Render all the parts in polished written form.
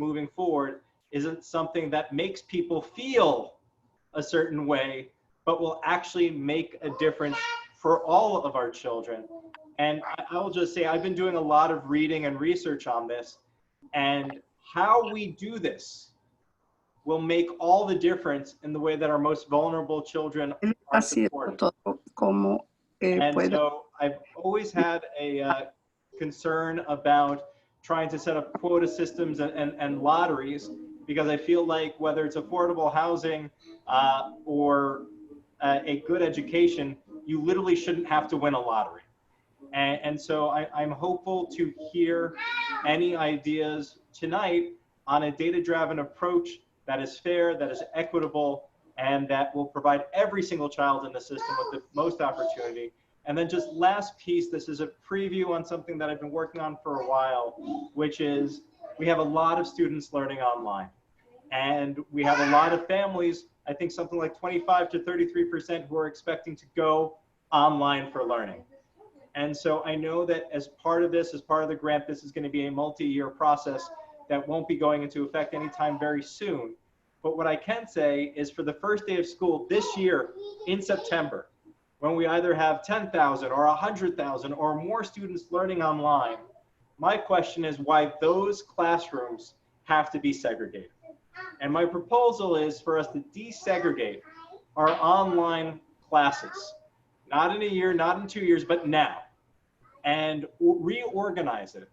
moving forward isn't something that makes people feel a certain way, but will actually make a difference for all of our children. And I will just say, I've been doing a lot of reading and research on this, and how we do this will make all the difference in the way that our most vulnerable children are supported. And so I've always had a concern about trying to set up quota systems and lotteries, because I feel like whether it's affordable housing or a good education, you literally shouldn't have to win a lottery. And so I'm hopeful to hear any ideas tonight on a data-driven approach that is fair, that is equitable, and that will provide every single child in the system with the most opportunity. And then just last piece, this is a preview on something that I've been working on for a while, which is we have a lot of students learning online. And we have a lot of families, I think something like 25 to 33% who are expecting to go online for learning. And so I know that as part of this, as part of the grant, this is going to be a multi-year process that won't be going into effect anytime very soon. But what I can say is for the first day of school this year in September, when we either have 10,000 or 100,000 or more students learning online, my question is why those classrooms have to be segregated. And my proposal is for us to desegregate our online classes, not in a year, not in 2 years, but now, and reorganize it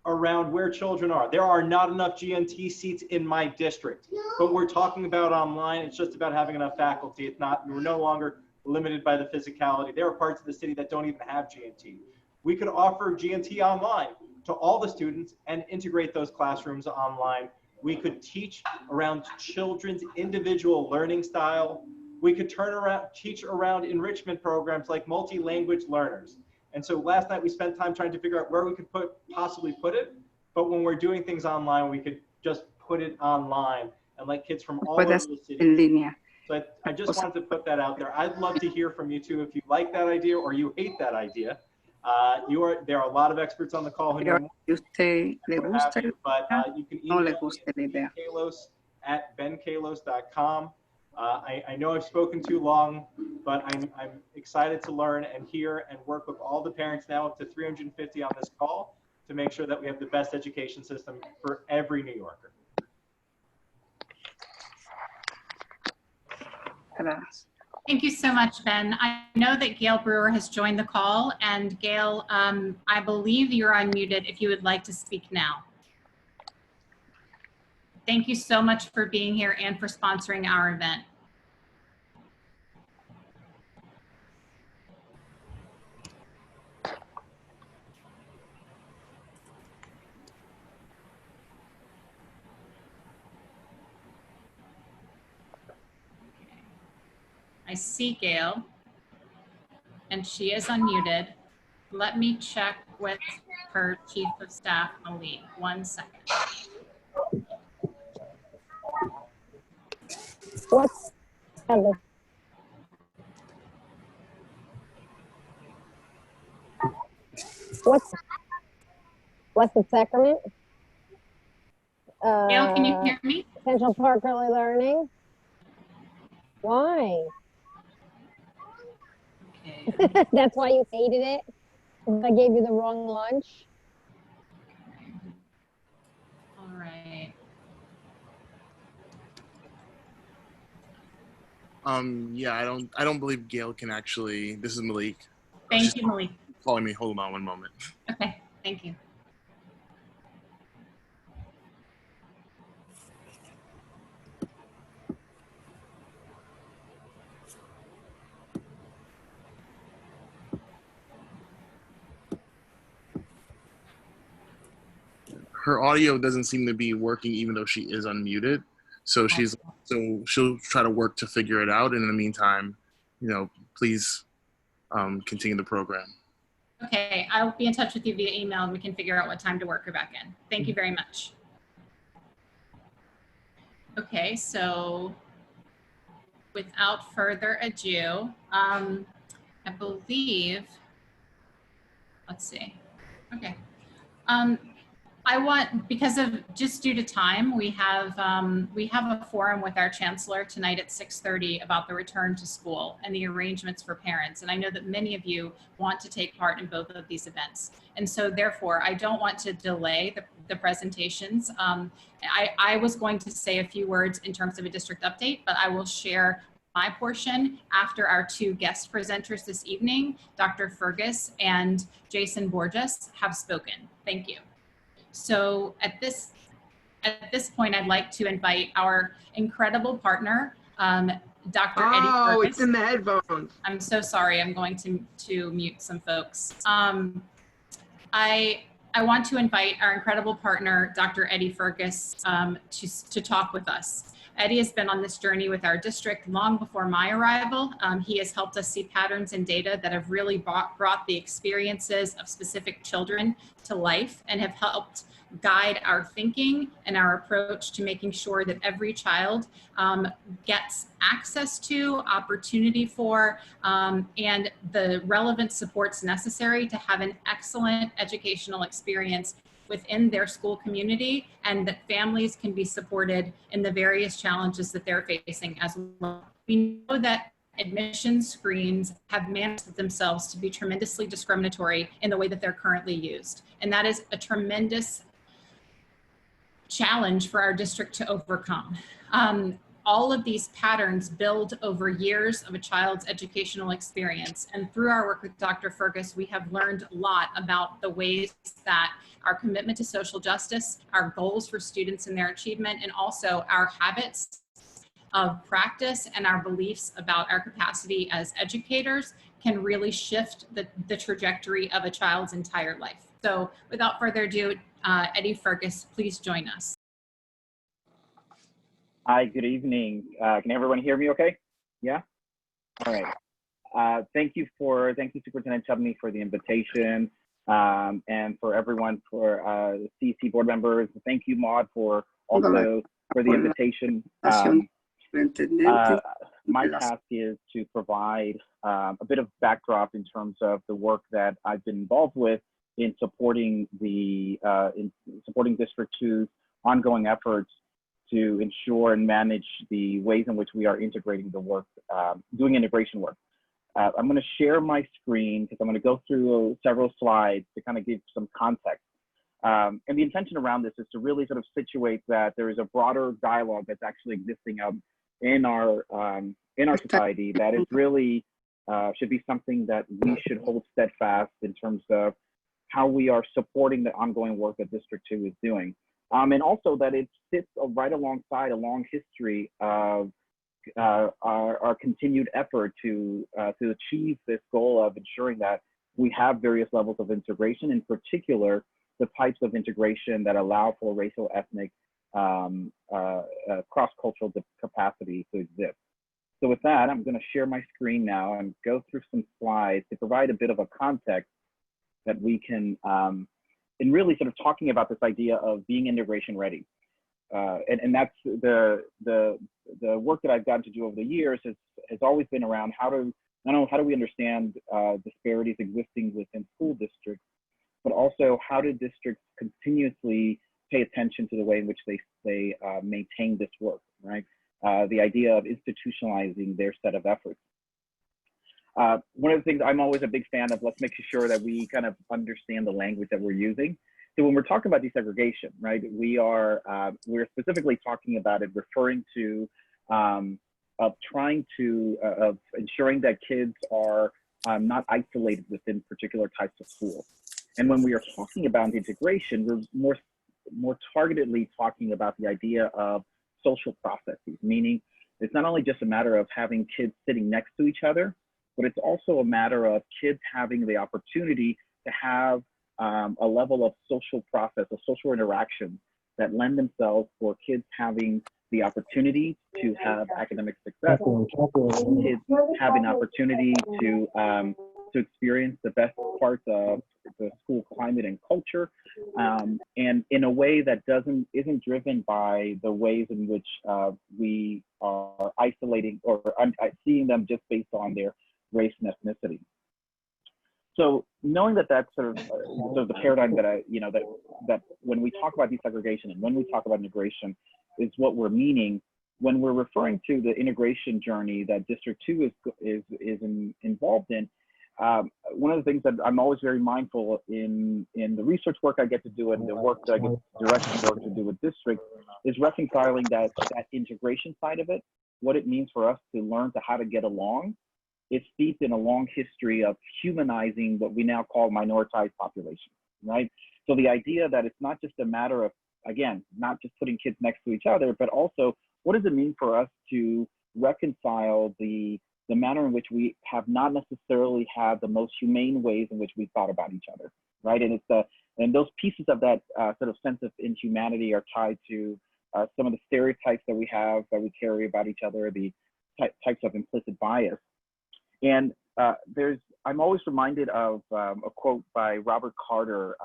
around where children are. There are not enough GNT seats in my district, but we're talking about online. It's just about having enough faculty. It's not, we're no longer limited by the physicality. There are parts of the city that don't even have GNT. We could offer GNT online to all the students and integrate those classrooms online. We could teach around children's individual learning style. We could teach around enrichment programs like multi-language learners. And so last night we spent time trying to figure out where we could possibly put it. But when we're doing things online, we could just put it online and let kids from all over the city. So I just wanted to put that out there. I'd love to hear from you too if you like that idea or you hate that idea. There are a lot of experts on the call who know more, but you can email me at benkalos@benkalos.com. I know I've spoken too long, but I'm excited to learn and hear and work with all the parents now, up to 350 on this call, to make sure that we have the best education system for every New Yorker. Thank you so much, Ben. I know that Gail Brewer has joined the call, and Gail, I believe you're unmuted if you would like to speak now. Thank you so much for being here and for sponsoring our event. I see Gail, and she is unmuted. Let me check with her Chief of Staff, Malik. 1 second. What's the sacrament? Gail, can you hear me? Central Park Early Learning. Why? Okay. That's why you hated it? I gave you the wrong lunch? All right. Yeah, I don't believe Gail can actually. This is Malik. Thank you, Malik. Calling me. Hold on one moment. Okay, thank you. Her audio doesn't seem to be working, even though she is unmuted. So she'll try to work to figure it out. And in the meantime, please continue the program. Okay, I'll be in touch with you via email and we can figure out what time to work her back in. Thank you very much. Okay, so without further ado, I believe, let's see. Okay. I want, because of just due to time, we have a forum with our chancellor tonight at 6:30 about the return to school and the arrangements for parents. And I know that many of you want to take part in both of these events. And so therefore, I don't want to delay the presentations. I was going to say a few words in terms of a district update, but I will share my portion after our two guest presenters this evening, Dr. Fergus and Jason Borges, have spoken. Thank you. So at this point, I'd like to invite our incredible partner, Dr. Eddie Fergus. Oh, it's in the headphones. I'm so sorry. I'm going to mute some folks. I want to invite our incredible partner, Dr. Eddie Fergus, to talk with us. Eddie has been on this journey with our district long before my arrival. He has helped us see patterns in data that have really brought the experiences of specific children to life and have helped guide our thinking and our approach to making sure that every child gets access to, opportunity for, and the relevant supports necessary to have an excellent educational experience within their school community, and that families can be supported in the various challenges that they're facing as well. We know that admission screens have managed themselves to be tremendously discriminatory in the way that they're currently used. And that is a tremendous challenge for our district to overcome. All of these patterns build over years of a child's educational experience. And through our work with Dr. Fergus, we have learned a lot about the ways that our commitment to social justice, our goals for students and their achievement, and also our habits of practice and our beliefs about our capacity as educators can really shift the trajectory of a child's entire life. So without further ado, Eddie Fergus, please join us. Hi, good evening. Can everyone hear me okay? Yeah? All right. Thank you, Superintendent Chubney, for the invitation, and for everyone, for CEC board members. Thank you, Maud, for also for the invitation. My task is to provide a bit of backdrop in terms of the work that I've been involved with in supporting District 2's ongoing efforts to ensure and manage the ways in which we are integrating the work, doing integration work. I'm going to share my screen because I'm going to go through several slides to kind of give some context. And the intention around this is to really sort of situate that there is a broader dialogue that's actually existing in our society that is really should be something that we should hold steadfast in terms of how we are supporting the ongoing work that District 2 is doing. And also that it sits right alongside a long history of our continued effort to achieve this goal of ensuring that we have various levels of integration, in particular, the types of integration that allow for racial, ethnic, cross-cultural capacity to exist. So with that, I'm going to share my screen now and go through some slides to provide a bit of a context that we can in really sort of talking about this idea of being integration ready. And that's the work that I've gotten to do over the years has always been around how do we understand disparities existing within school districts, but also how do districts continuously pay attention to the way in which they maintain this work, right? The idea of institutionalizing their set of efforts. One of the things I'm always a big fan of, let's make sure that we kind of understand the language that we're using. So when we're talking about desegregation, right, we're specifically talking about it, referring to of ensuring that kids are not isolated within particular types of schools. And when we are talking about integration, we're more targetedly talking about the idea of social processes, meaning it's not only just a matter of having kids sitting next to each other, but it's also a matter of kids having the opportunity to have a level of social process, of social interaction that lend themselves for kids having the opportunity to have academic success, kids having opportunity to experience the best parts of the school climate and culture, and in a way that isn't driven by the ways in which we are isolating or seeing them just based on their race and ethnicity. So knowing that that's sort of the paradigm that that when we talk about desegregation and when we talk about integration is what we're meaning, when we're referring to the integration journey that District 2 is involved in, one of the things that I'm always very mindful in the research work I get to do and the work that I get direction work to do with districts is reconciling that integration side of it, what it means for us to learn how to get along. It's steeped in a long history of humanizing what we now call minoritized populations, right? So the idea that it's not just a matter of, again, not just putting kids next to each other, but also what does it mean for us to reconcile the manner in which we have not necessarily had the most humane ways in which we thought about each other, right? And and those pieces of that sort of sense of inhumanity are tied to some of the stereotypes that we have, that we carry about each other, the types of implicit bias. And I'm always reminded of a quote by Robert Carter.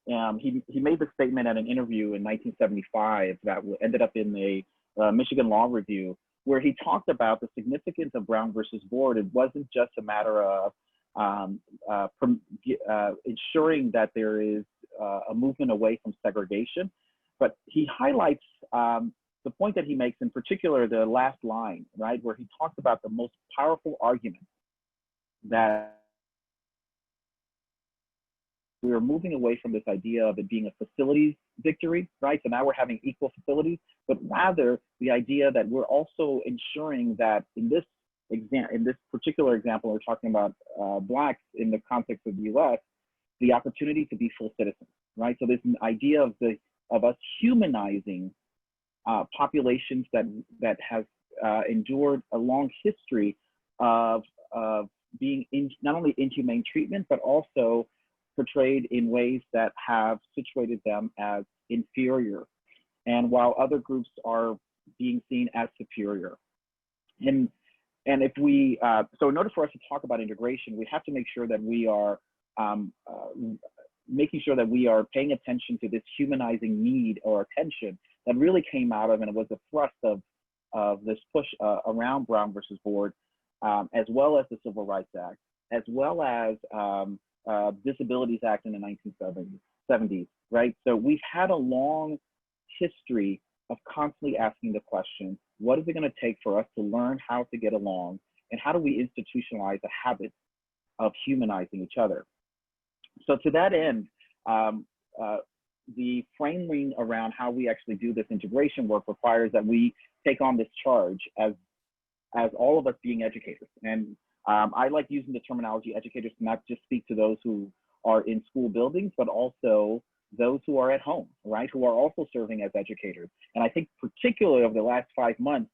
He made the statement at an interview in 1975 that ended up in the Michigan Law Review, where he talked about the significance of Brown versus Board. It wasn't just a matter of ensuring that there is a movement away from segregation, but he highlights the point that he makes, in particular, the last line, right, where he talks about the most powerful argument that we are moving away from this idea of it being a facilities victory, right? So now we're having equal facilities, but rather the idea that we're also ensuring that in this particular example, we're talking about Blacks in the context of the U.S., the opportunity to be full citizens, right? So there's an idea of us humanizing populations that has endured a long history of being not only inhumane treatment, but also portrayed in ways that have situated them as inferior, and while other groups are being seen as superior. And if we, so in order for us to talk about integration, we have to make sure that we are making sure that we are paying attention to this humanizing need or attention that really came out of, and it was the thrust of this push around Brown versus Board, as well as the Civil Rights Act, as well as Disabilities Act in the 1970s, right? So we've had a long history of constantly asking the question, what is it going to take for us to learn how to get along, and how do we institutionalize a habit of humanizing each other? So to that end, the framing around how we actually do this integration work requires that we take on this charge as all of us being educators. And I like using the terminology educators to not just speak to those who are in school buildings, but also those who are at home, right? Who are also serving as educators. And I think particularly over the last 5 months,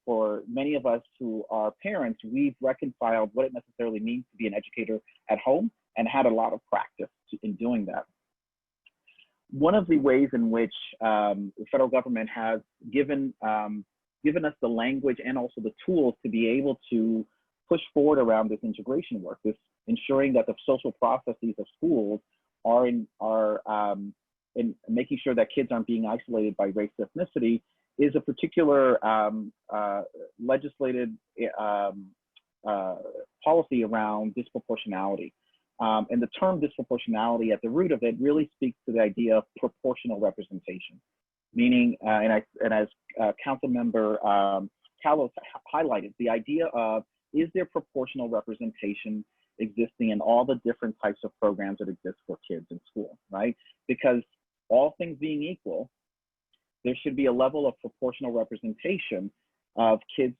for many of us who are parents, we've reconciled what it necessarily means to be an educator at home and had a lot of practice in doing that. One of the ways in which the federal government has given us the language and also the tools to be able to push forward around this integration work, this ensuring that the social processes of schools are in making sure that kids aren't being isolated by race or ethnicity, is a particular legislated policy around disproportionality. And the term disproportionality at the root of it really speaks to the idea of proportional representation, meaning, and as Council Member Callos highlighted, the idea of, is there proportional representation existing in all the different types of programs that exist for kids in school, right? Because all things being equal, there should be a level of proportional representation of kids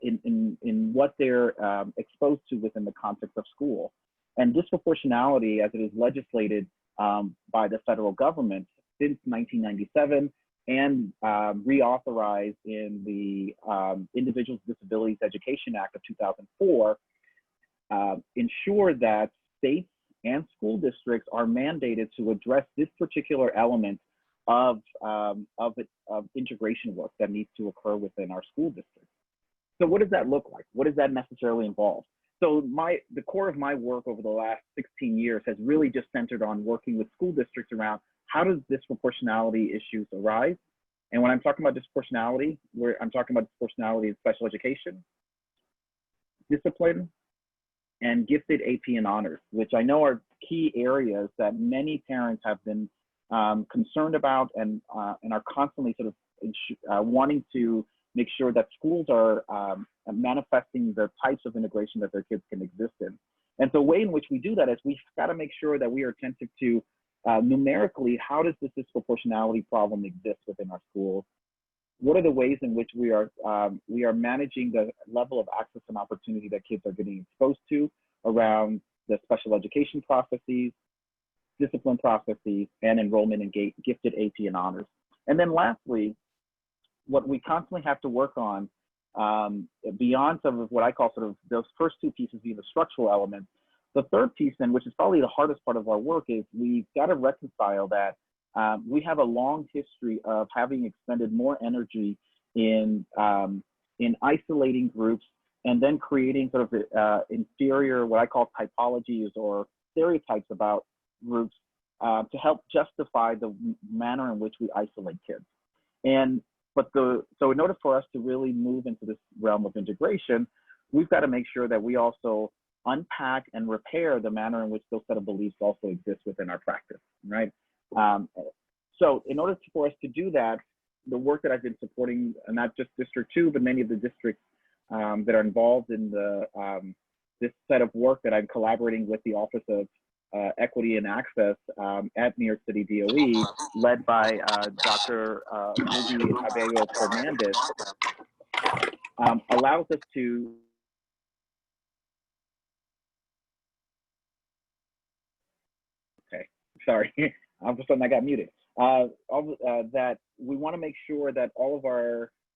in what they're exposed to within the context of school. And disproportionality, as it is legislated by the federal government since 1997 and reauthorized in the Individuals with Disabilities Education Act of 2004, ensure that states and school districts are mandated to address this particular element of integration work that needs to occur within our school districts. So what does that look like? What does that necessarily involve? So the core of my work over the last 16 years has really just centered on working with school districts around how does disproportionality issues arise? And when I'm talking about disproportionality, I'm talking about disproportionality in special education, discipline, and gifted AP and honors, which I know are key areas that many parents have been concerned about and are constantly sort of wanting to make sure that schools are manifesting the types of integration that their kids can exist in. And so the way in which we do that is we've got to make sure that we are attentive to numerically, how does this disproportionality problem exist within our schools? What are the ways in which we are managing the level of access and opportunity that kids are getting exposed to around the special education processes, discipline processes, and enrollment in gifted AP and honors? And then lastly, what we constantly have to work on beyond some of what I call sort of those first two pieces being the structural elements, the third piece, and which is probably the hardest part of our work, is we've got to reconcile that we have a long history of having expended more energy in isolating groups and then creating sort of inferior, what I call typologies or stereotypes about groups to help justify the manner in which we isolate kids. So in order for us to really move into this realm of integration, we've got to make sure that we also unpack and repair the manner in which those set of beliefs also exist within our practice, right? So in order for us to do that, the work that I've been supporting, not just District 2, but many of the districts that are involved in this set of work that I'm collaborating with the Office of Equity and Access at New York City DOE, led by Dr. Ruby Abello Fernandez, allows us to sorry, all of a sudden I got muted. That we want to make sure that all of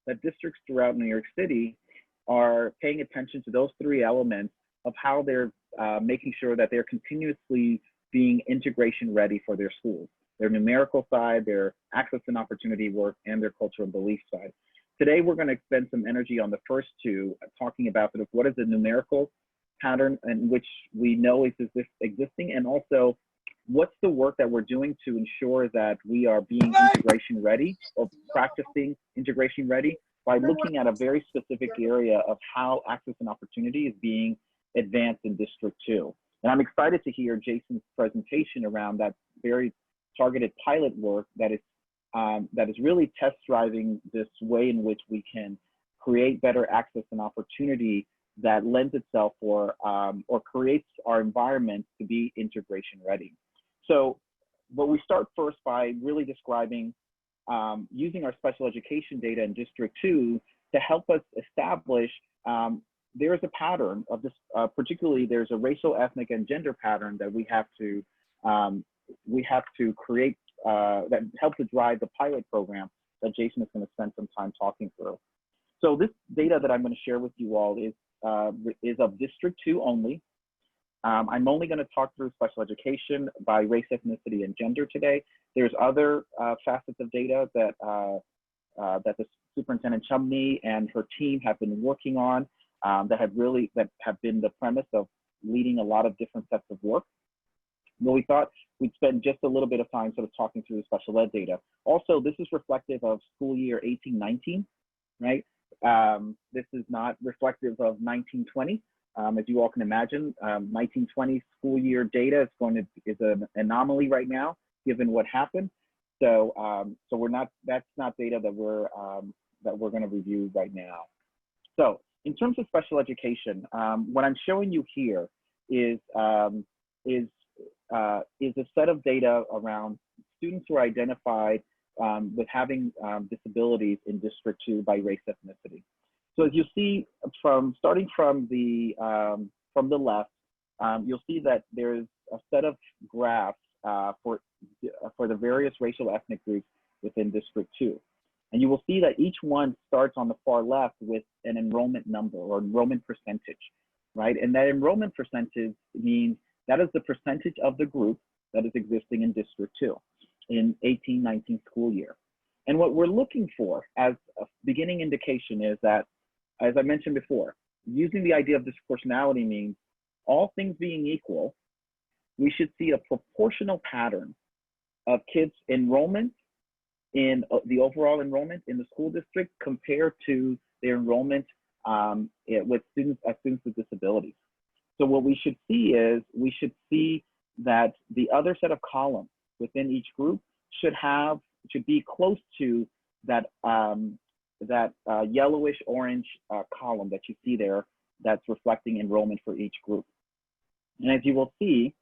that districts throughout New York City are paying attention to those three elements of how they're making sure that they're continuously being integration ready for their schools, their numerical side, their access and opportunity work, and their cultural belief side. Today, we're going to spend some energy on the first two, talking about sort of what is the numerical pattern in which we know is existing, and also what's the work that we're doing to ensure that we are being integration ready or practicing integration ready by looking at a very specific area of how access and opportunity is being advanced in District 2. And I'm excited to hear Jason's presentation around that very targeted pilot work that is really test driving this way in which we can create better access and opportunity that lends itself for or creates our environment to be integration ready. So, but we start first by really describing using our special education data in District 2 to help us establish there is a pattern of this, particularly there's a racial, ethnic, and gender pattern that we have to create that help to drive the pilot program that Jason is going to spend some time talking through. So this data that I'm going to share with you all is of District 2 only. I'm only going to talk through special education by race, ethnicity, and gender today. There's other facets of data that the Superintendent Chumney and her team have been working on that have been the premise of leading a lot of different sets of work. But we thought we'd spend just a little bit of time sort of talking through the special ed data. Also, this is reflective of school year 18-19, right? This is not reflective of 19-20. As you all can imagine, 19-20 school year data is an anomaly right now, given what happened. So, that's not data that we're going to review right now. So, in terms of special education, what I'm showing you here is a set of data around students who are identified with having disabilities in District 2 by race ethnicity. So as you see, starting from the left, you'll see that there's a set of graphs for the various racial ethnic groups within District 2. And you will see that each one starts on the far left with an enrollment number or enrollment percentage, right? And that enrollment percentage means that is the percentage of the group that is existing in District 2 in 18-19 school year. And what we're looking for as a beginning indication is that, as I mentioned before, using the idea of disproportionality means all things being equal, we should see a proportional pattern of kids' enrollment in the overall enrollment in the school district compared to their enrollment with students with disabilities. So what we should see is, we should see that the other set of columns within each group should be close to that, yellowish orange column that you see there that's reflecting enrollment for each group. And as you will see,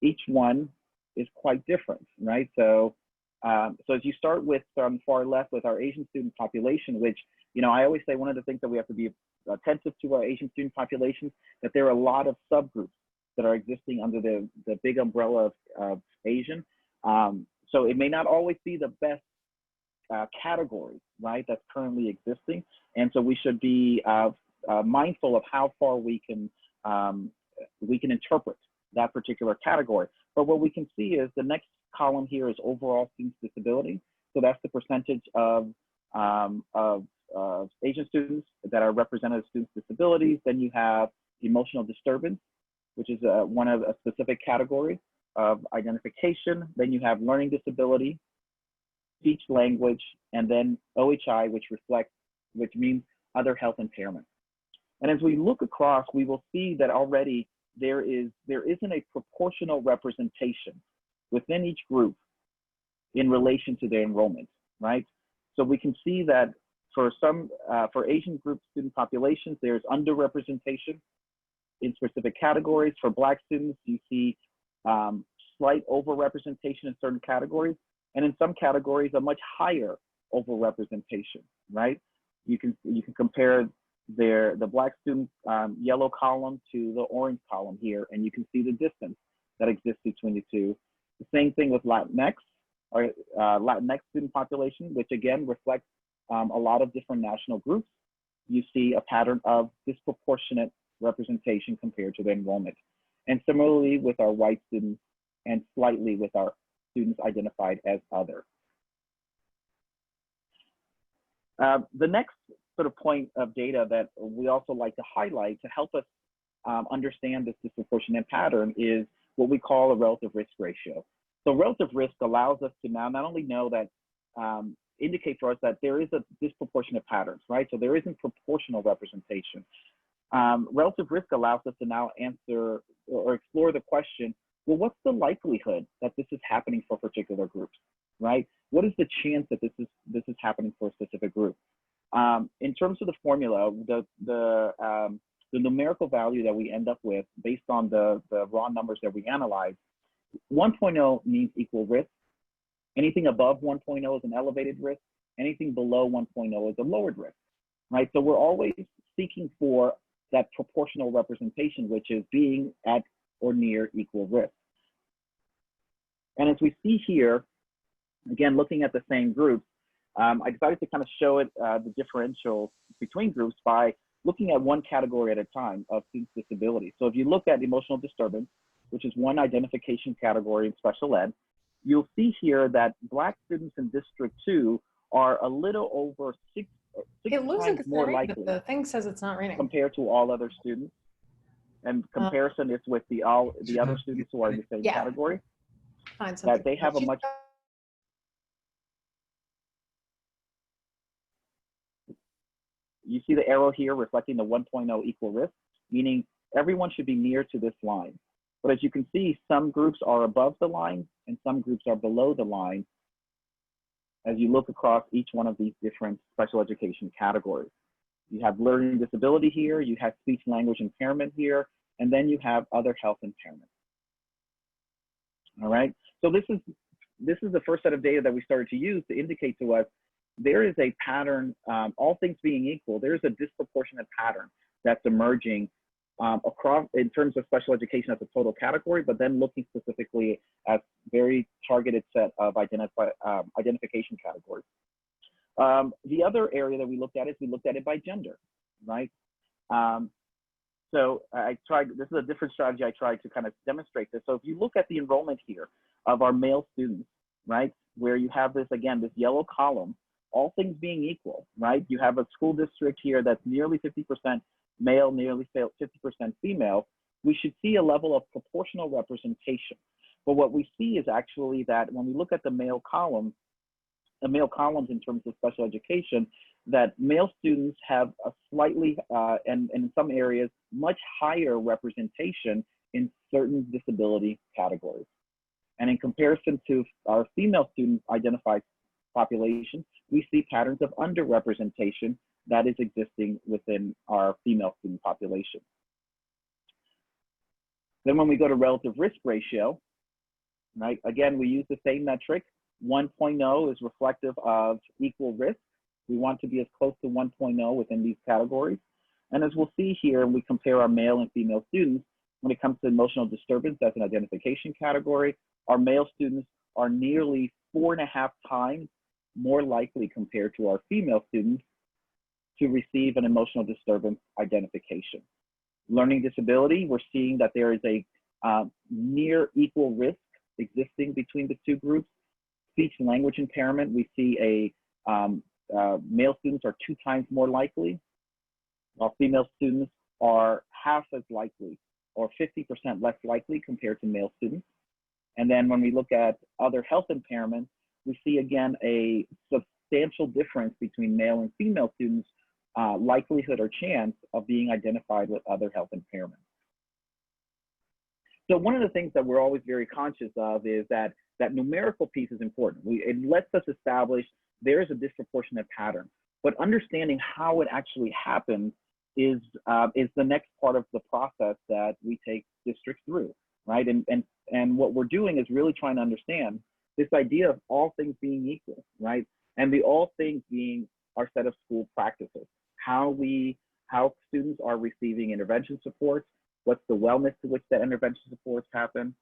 each one is quite different, right? So, so as you start with far left with our Asian student population, which, I always say one of the things that we have to be attentive to our Asian student population, that there are a lot of subgroups that are existing under the big umbrella of Asian. So it may not always be the best category, right, that's currently existing. And so we should be mindful of how far we can interpret that particular category. But what we can see is the next column here is overall students' disability. So that's the percentage of Asian students that are represented as students' disabilities. Then you have emotional disturbance, which is one of a specific category of identification. Then you have learning disability, speech language, and then OHI, which means other health impairment. And as we look across, we will see that already there isn't a proportional representation within each group in relation to their enrollment, right? So we can see that for Asian group student populations, there's underrepresentation in specific categories. For Black students, you see slight overrepresentation in certain categories, and in some categories, a much higher overrepresentation, right? You can compare the Black student yellow column to the orange column here, and you can see the distance that exists between the two. The same thing with Latinx, or Latinx student population, which again reflects a lot of different national groups. You see a pattern of disproportionate representation compared to the enrollment. And similarly with our white students, and slightly with our students identified as other. The next sort of point of data that we also like to highlight to help us understand this disproportionate pattern is what we call a relative risk ratio. So relative risk allows us to now not only know that, indicate for us that there is a disproportionate patterns, right? So there isn't proportional representation. Relative risk allows us to now answer or explore the question, well, what's the likelihood that this is happening for particular groups, right? What is the chance that this is happening for a specific group? In terms of the formula, the numerical value that we end up with based on the raw numbers that we analyze, 1.0 means equal risk. Anything above 1.0 is an elevated risk. Anything below 1.0 is a lowered risk, right? So we're always seeking for that proportional representation, which is being at or near equal risk. And as we see here, again, looking at the same groups, I decided to kind of show it, the differential between groups by looking at one category at a time of students' disability. So if you look at emotional disturbance, which is one identification category in special ed, you'll see here that Black students in District 2 are a little over six It looks like times it's more not raining, likely but the thing says it's not raining. compared to all other students. And comparison is with the other students who are in the same category, Find something. that they have a much. You see the arrow here reflecting the 1.0 equal risk, meaning everyone should be near to this line. But as you can see, some groups are above the line and some groups are below the line as you look across each one of these different special education categories. You have learning disability here, you have speech language impairment here, and then you have other health impairment. All right, so this is the first set of data that we started to use to indicate to us there is a pattern, all things being equal, there's a disproportionate pattern that's emerging across in terms of special education as a total category, but then looking specifically at very targeted set of identification categories. The other area that we looked at is we looked at it by gender, right? So this is a different strategy I tried to kind of demonstrate this. So if you look at the enrollment here of our male students, right, where you have this, again, this yellow column, all things being equal, right? You have a school district here that's nearly 50% male, nearly 50% female. We should see a level of proportional representation. But what we see is actually that when we look at the male column, male columns in terms of special education, that male students have a slightly, and in some areas, much higher representation in certain disability categories. And in comparison to our female student identified population, we see patterns of underrepresentation that is existing within our female student population. Then when we go to relative risk ratio, right, again, we use the same metric. 1.0 is reflective of equal risk. We want to be as close to 1.0 within these categories. And as we'll see here, we compare our male and female students. When it comes to emotional disturbance as an identification category, our male students are nearly 4.5 times more likely compared to our female students to receive an emotional disturbance identification. Learning disability, we're seeing that there is a near equal risk existing between the two groups. Speech and language impairment, we see male students are 2 times more likely, while female students are half as likely, or 50% less likely compared to male students. And then when we look at other health impairments, we see again a substantial difference between male and female students' likelihood or chance of being identified with other health impairments. So one of the things that we're always very conscious of is that that numerical piece is important. It lets us establish there is a disproportionate pattern, but understanding how it actually happens is the next part of the process that we take districts through, right? And what we're doing is really trying to understand this idea of all things being equal, right? And the all things being our set of school practices, how students are receiving intervention supports, what's the wellness to which that intervention supports happen,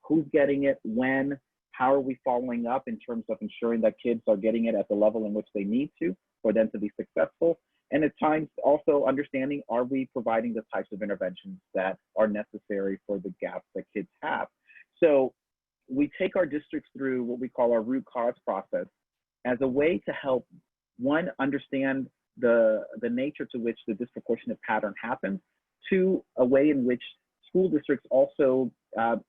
who's getting it, when, how are we following up in terms of ensuring that kids are getting it at the level in which they need to for them to be successful. And at times also understanding, are we providing the types of interventions that are necessary for the gaps that kids have? So we take our districts through what we call our root cause process as a way to help, one, understand the nature to which the disproportionate pattern happens, two, a way in which school districts also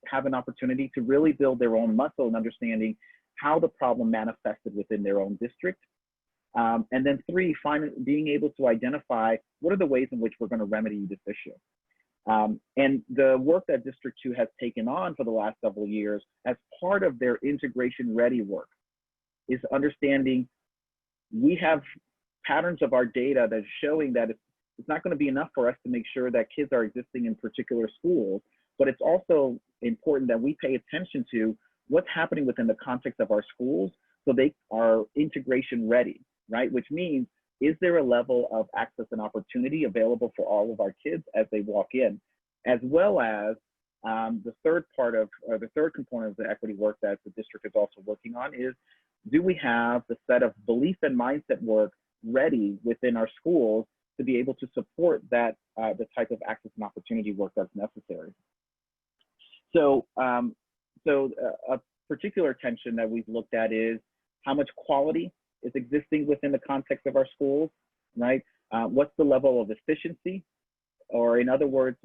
have an opportunity to really build their own muscle in understanding how the problem manifested within their own district. And then three, being able to identify what are the ways in which we're going to remedy this issue. And the work that District 2 has taken on for the last several years as part of their integration ready work is understanding we have patterns of our data that are showing that it's not going to be enough for us to make sure that kids are existing in particular schools, but it's also important that we pay attention to what's happening within the context of our schools so they are integration ready, right? Which means, is there a level of access and opportunity available for all of our kids as they walk in, as well as the third component of the equity work that the district is also working on is, do we have the set of belief and mindset work ready within our schools to be able to support that, the type of access and opportunity work that's necessary. So, a particular tension that we've looked at is how much quality is existing within the context of our schools, right? What's the level of efficiency? Or in other words,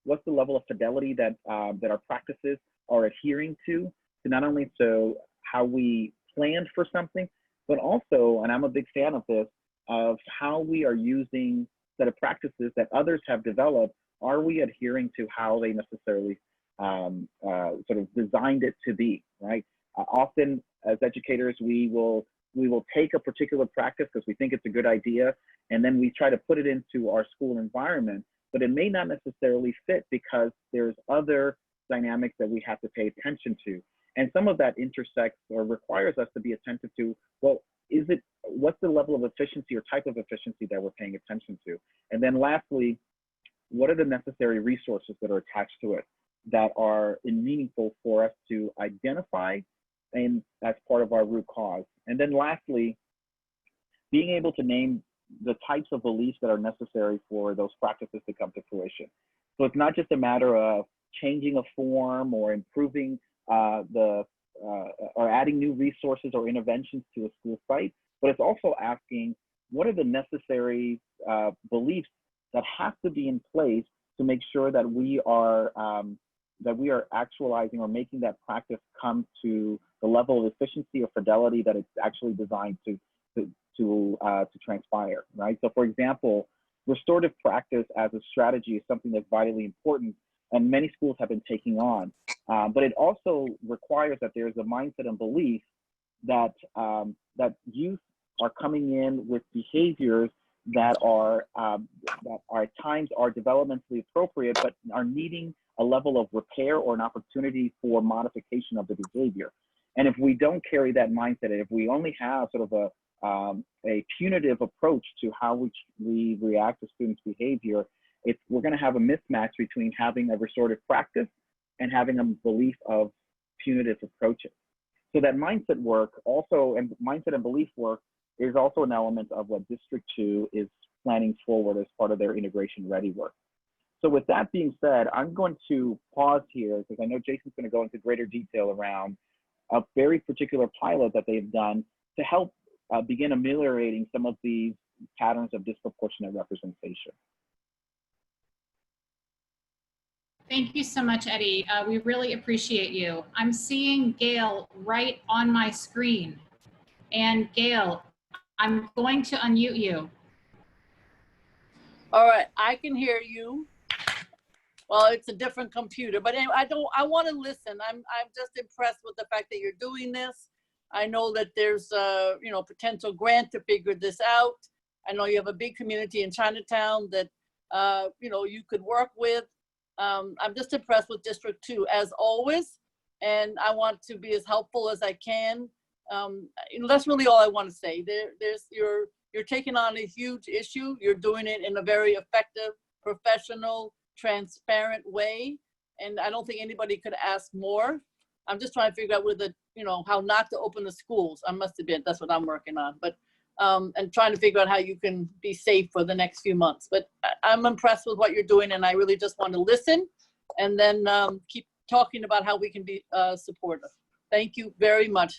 what's the level of fidelity that, that our practices are adhering to not only so how we planned for something, but also, and I'm a big fan of this, of how we are using set of practices that others have developed. Are we adhering to how they necessarily sort of designed it to be, right? Often as educators, we will take a particular practice because we think it's a good idea, and then we try to put it into our school environment, but it may not necessarily fit because there's other dynamics that we have to pay attention to. And some of that intersects or requires us to be attentive to, well, what's the level of efficiency or type of efficiency that we're paying attention to? And then lastly, what are the necessary resources that are attached to it that are meaningful for us to identify and as part of our root cause? And then lastly, being able to name the types of beliefs that are necessary for those practices to come to fruition. So it's not just a matter of changing a form or improving or adding new resources or interventions to a school site, but it's also asking what are the necessary beliefs that have to be in place to make sure that we are actualizing or making that practice come to the level of efficiency or fidelity that it's actually designed to transpire, right? So for example, restorative practice as a strategy is something that's vitally important and many schools have been taking on. But it also requires that there's a mindset and belief that, that youth are coming in with behaviors that are at times are developmentally appropriate, but are needing a level of repair or an opportunity for modification of the behavior. And if we don't carry that mindset, if we only have sort of a punitive approach to how we react to students' behavior, we're going to have a mismatch between having a restorative practice and having a belief of punitive approaches. So that mindset work also, and mindset and belief work, is also an element of what District 2 is planning forward as part of their integration ready work. So with that being said, I'm going to pause here because I know Jason's going to go into greater detail around a very particular pilot that they've done to help begin ameliorating some of these patterns of disproportionate representation. Thank you so much, Eddie. We really appreciate you. I'm seeing Gail right on my screen. And Gail, I'm going to unmute you. All right, I can hear you. Well, it's a different computer, but anyway, I want to listen. I'm just impressed with the fact that you're doing this. I know that there's you know, potential grant to figure this out. I know you have a big community in Chinatown that you know, you could work with. I'm just impressed with District 2 as always, and I want to be as helpful as I can. You know, that's really all I want to say. You're taking on a huge issue. You're doing it in a very effective, professional, transparent way, and I don't think anybody could ask more. I'm just trying to figure out whether, you know, how not to open the schools. I must admit that's what I'm working on, but and trying to figure out how you can be safe for the next few months. But I'm impressed with what you're doing, and I really just want to listen and then keep talking about how we can be supportive. Thank you very much.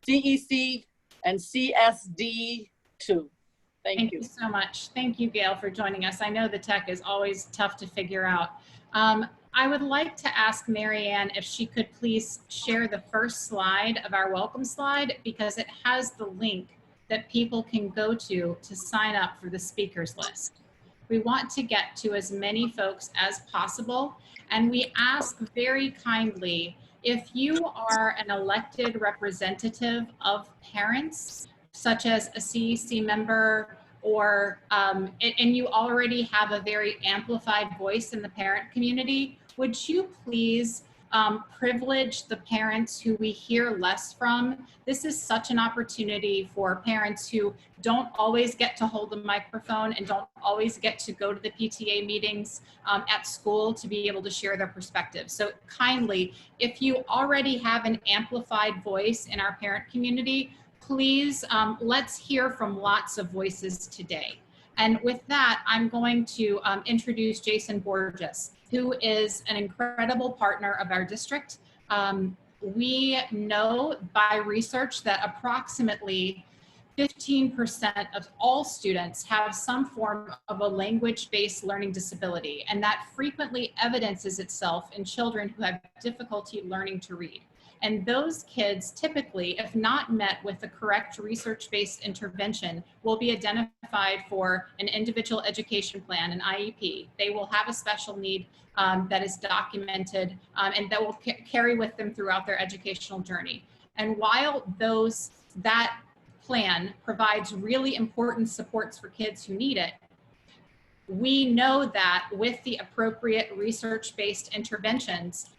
CEC and CSD too. Thank you so much. Thank you, Gail, for joining us. I know the tech is always tough to figure out. I would like to ask Marianne if she could please share the first slide of our welcome slide, because it has the link that people can go to sign up for the speakers list. We want to get to as many folks as possible, and we ask very kindly, if you are an elected representative of parents, such as a CEC member, or and you already have a very amplified voice in the parent community, would you please privilege the parents who we hear less from? This is such an opportunity for parents who don't always get to hold the microphone and don't always get to go to the PTA meetings at school to be able to share their perspectives. So kindly, if you already have an amplified voice in our parent community, please let's hear from lots of voices today. And with that, I'm going to introduce Jason Borges, who is an incredible partner of our district. We know by research that approximately 15% of all students have some form of a language-based learning disability, and that frequently evidences itself in children who have difficulty learning to read. And those kids typically, if not met with the correct research-based intervention, will be identified for an individual education plan, an IEP. They will have a special need that is documented and that will carry with them throughout their educational journey. And while that plan provides really important supports for kids who need it, we know that with the appropriate research-based interventions,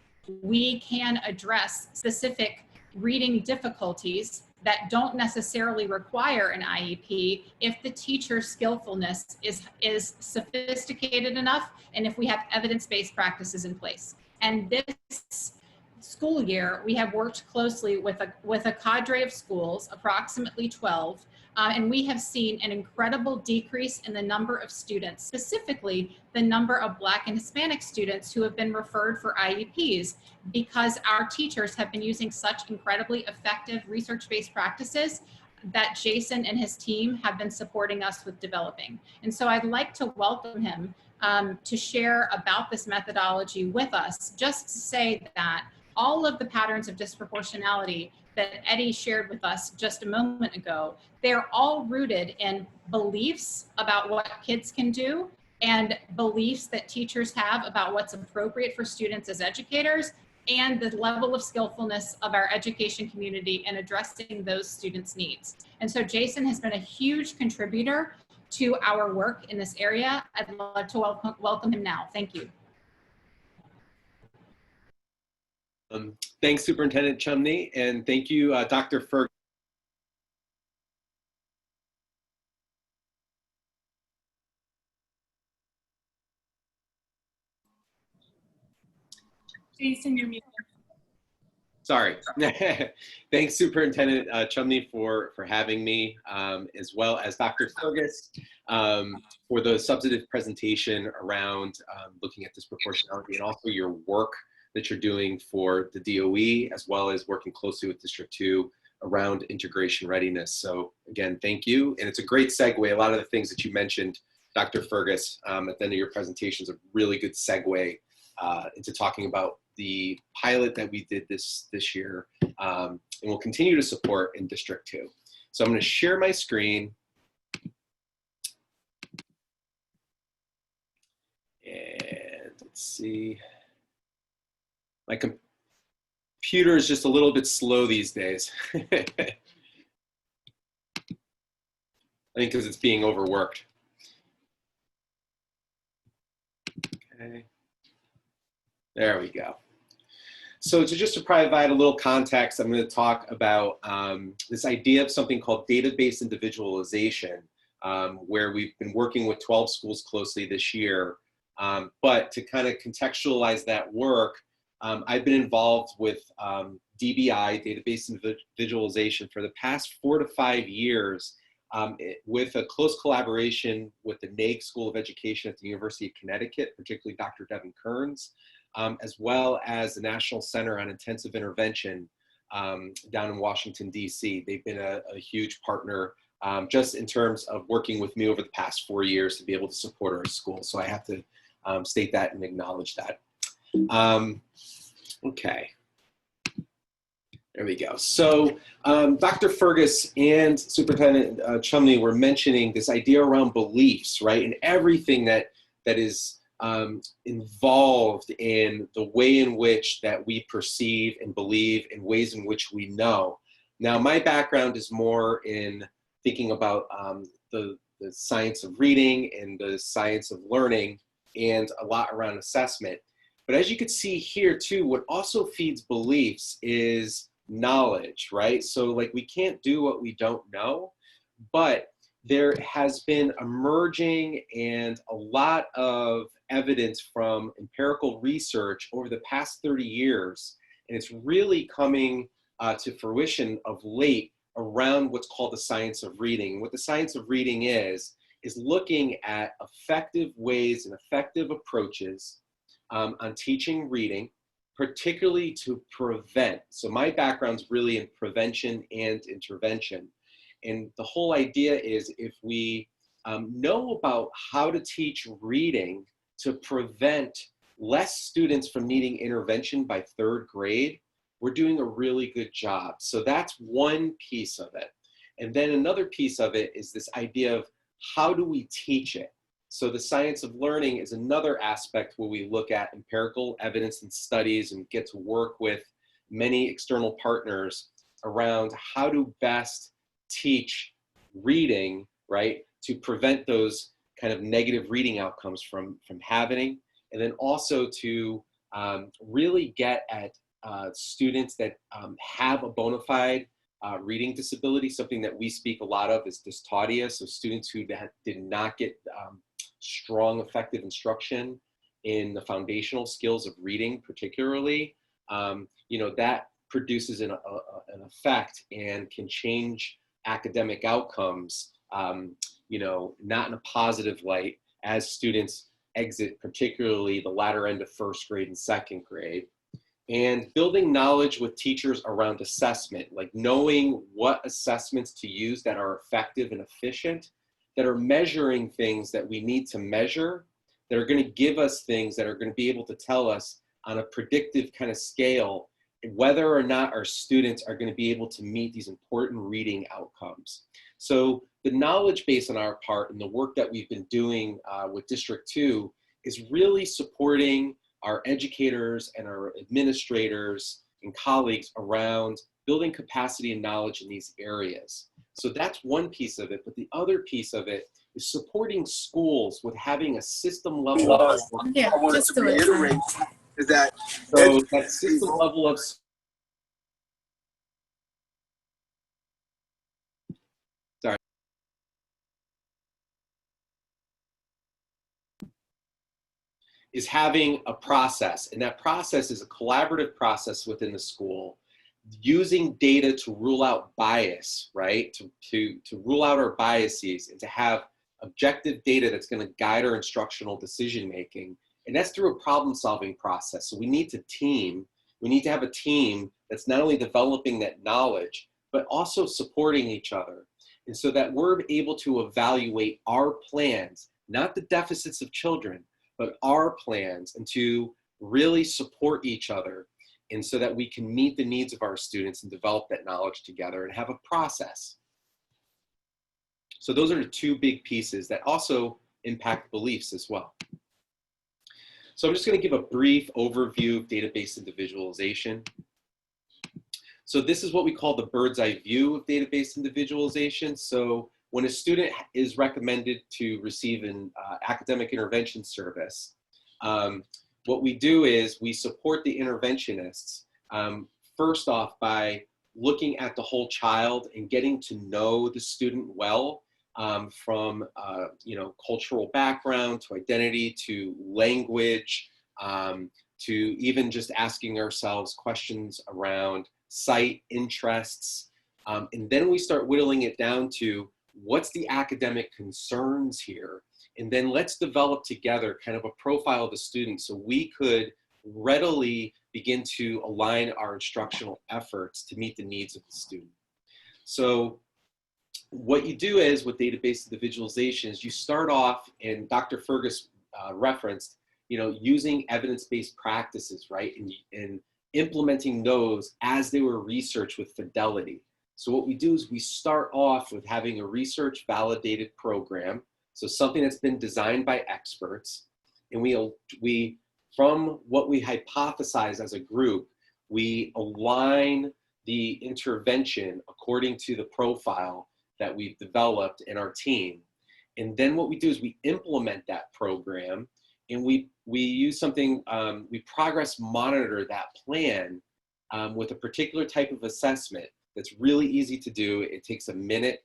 we can address specific reading difficulties that don't necessarily require an IEP if the teacher's skillfulness is sophisticated enough and if we have evidence-based practices in place. And this school year, we have worked closely with a cadre of schools, approximately 12, and we have seen an incredible decrease in the number of students, specifically the number of Black and Hispanic students who have been referred for IEPs, because our teachers have been using such incredibly effective research-based practices that Jason and his team have been supporting us with developing. And so I'd like to welcome him to share about this methodology with us, just to say that all of the patterns of disproportionality that Eddie shared with us just a moment ago, they're all rooted in beliefs about what kids can do and beliefs that teachers have about what's appropriate for students as educators and the level of skillfulness of our education community in addressing those students' needs. And so Jason has been a huge contributor to our work in this area. I'd love to welcome him now. Thank you. Thanks, Superintendent Chumney, and thank you, Dr. Fergus. Jason, you're muted. Sorry. Thanks, Superintendent Chumney, for having me, as well as Dr. Fergus for the substantive presentation around looking at disproportionality, and also your work that you're doing for the DOE, as well as working closely with District 2 around integration readiness. So again, thank you. And it's a great segue. A lot of the things that you mentioned, Dr. Fergus, at the end of your presentation is a really good segue into talking about the pilot that we did this year and we'll continue to support in District 2. So I'm going to share my screen. And let's see. My computer is just a little bit slow these days. I think because it's being overworked. Okay. There we go. So just to provide a little context, I'm going to talk about this idea of something called database individualization, where we've been working with 12 schools closely this year. But to kind of contextualize that work, I've been involved with DBI, database individualization, for the past 4 to 5 years with a close collaboration with the NAIG School of Education at the University of Connecticut, particularly Dr. Devin Kearns, as well as the National Center on Intensive Intervention down in Washington, D.C. They've been a huge partner just in terms of working with me over the past 4 years to be able to support our school. So I have to state that and acknowledge that. Okay. There we go. So Dr. Fergus and Superintendent Chumney were mentioning this idea around beliefs, right? And everything that is involved in the way in which that we perceive and believe, in ways in which we know. Now, my background is more in thinking about the science of reading and the science of learning, and a lot around assessment. But as you can see here too, what also feeds beliefs is knowledge, right? So like, we can't do what we don't know, but there has been emerging and a lot of evidence from empirical research over the past 30 years, and it's really coming to fruition of late around what's called the science of reading. What the science of reading is looking at effective ways and effective approaches on teaching reading, particularly to prevent. So my background's really in prevention and intervention. And the whole idea is, if we know about how to teach reading to prevent less students from needing intervention by 3rd grade, we're doing a really good job. So that's one piece of it. And then another piece of it is this idea of, how do we teach it? So the science of learning is another aspect where we look at empirical evidence and studies and get to work with many external partners around how to best teach reading, right, to prevent those kind of negative reading outcomes from happening, and then also to really get at students that have a bona fide reading disability. Something that we speak a lot of is dystodia, so students who did not get strong, effective instruction in the foundational skills of reading, particularly, you know, that produces an effect and can change academic outcomes, you know, not in a positive light as students exit, particularly the latter end of 1st grade and 2nd grade. And building knowledge with teachers around assessment, like knowing what assessments to use that are effective and efficient, that are measuring things that we need to measure, that are going to give us things that are going to be able to tell us on a predictive kind of scale whether or not our students are going to be able to meet these important reading outcomes. So the knowledge base on our part and the work that we've been doing with District 2 is really supporting our educators and our administrators and colleagues around building capacity and knowledge in these areas. So that's one piece of it, but the other piece of it is supporting schools with having a system level of Yeah, I wanted just to do it. reiterate is that so that system level of is having a process, and that process is a collaborative process within the school, using data to rule out bias, right? To rule out our biases and to have objective data that's going to guide our instructional decision making. And that's through a problem-solving process. So we need to team. We need to have a team that's not only developing that knowledge, but also supporting each other. And so that we're able to evaluate our plans, not the deficits of children, but our plans, and to really support each other, and so that we can meet the needs of our students and develop that knowledge together and have a process. So those are the two big pieces that also impact beliefs as well. So I'm just going to give a brief overview of database individualization. So this is what we call the bird's eye view of database individualization. So when a student is recommended to receive an academic intervention service, what we do is we support the interventionists, first off by looking at the whole child and getting to know the student well, from cultural background to identity to language, to even just asking ourselves questions around sight, interests. And then we start whittling it down to what's the academic concerns here? And then let's develop together kind of a profile of the student so we could readily begin to align our instructional efforts to meet the needs of the student. So what you do is with database individualization is you start off, and Dr. Fergus referenced, using evidence-based practices, right? And implementing those as they were researched with fidelity. So what we do is we start off with having a research validated program. So something that's been designed by experts. And we from what we hypothesize as a group, we align the intervention according to the profile that we've developed in our team. And then what we do is we implement that program, and we use something, we progress monitor that plan with a particular type of assessment that's really easy to do. It takes a minute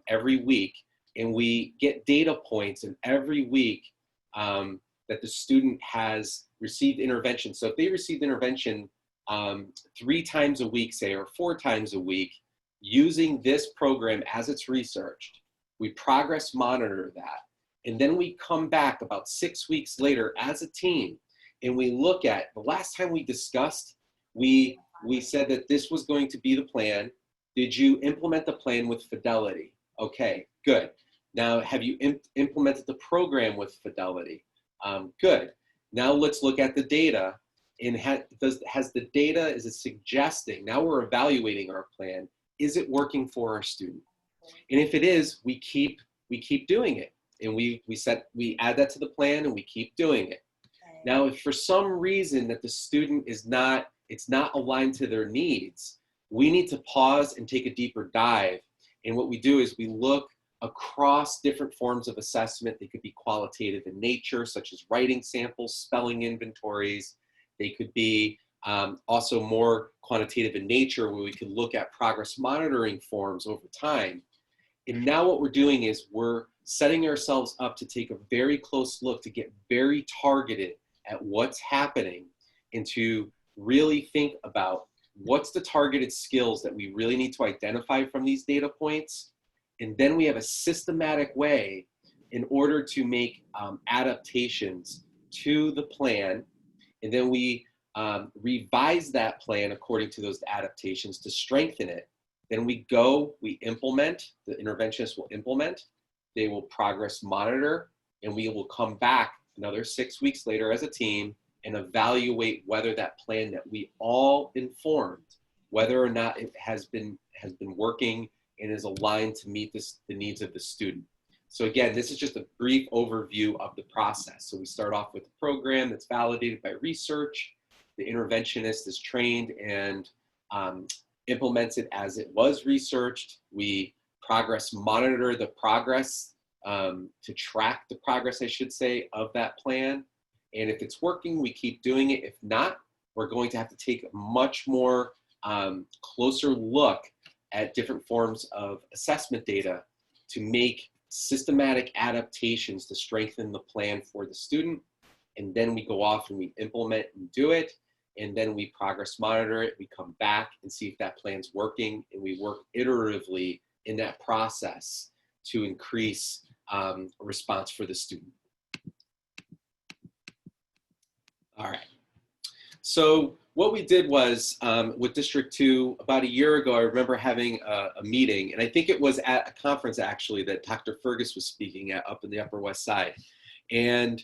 every week, and we get data points in every week that the student has received intervention. So if they received intervention 3 times a week, say, or 4 times a week, using this program as it's researched, we progress monitor that. And then we come back about 6 weeks later as a team, and we look at the last time we discussed, we said that this was going to be the plan. Did you implement the plan with fidelity? Okay, good. Now, have you implemented the program with fidelity? Good. Now let's look at the data. And has the data, is it suggesting, now we're evaluating our plan, is it working for our student? And if it is, we keep doing it. And we add that to the plan, and we keep doing it. Now, if for some reason that the student it's not aligned to their needs, we need to pause and take a deeper dive. And what we do is we look across different forms of assessment. They could be qualitative in nature, such as writing samples, spelling inventories. They could be also more quantitative in nature, where we can look at progress monitoring forms over time. And now what we're doing is we're setting ourselves up to take a very close look, to get very targeted at what's happening, and to really think about what's the targeted skills that we really need to identify from these data points. And then we have a systematic way in order to make adaptations to the plan. And then we revise that plan according to those adaptations to strengthen it. Then we implement, the interventionists will implement, they will progress monitor, and we will come back another 6 weeks later as a team and evaluate whether that plan that we all informed, whether or not it has been working and is aligned to meet the needs of the student. So again, this is just a brief overview of the process. So we start off with a program that's validated by research. The interventionist is trained and implements it as it was researched. We progress monitor the progress, to track the progress, I should say, of that plan. And if it's working, we keep doing it. If not, we're going to have to take a much more closer look at different forms of assessment data to make systematic adaptations to strengthen the plan for the student. And then we go off and we implement and do it. And then we progress monitor it. We come back and see if that plan's working. And we work iteratively in that process to increase a response for the student. All right. So what we did was with District 2, about a year ago, I remember having a meeting, and I think it was at a conference actually that Dr. Fergus was speaking at up in the Upper West Side. And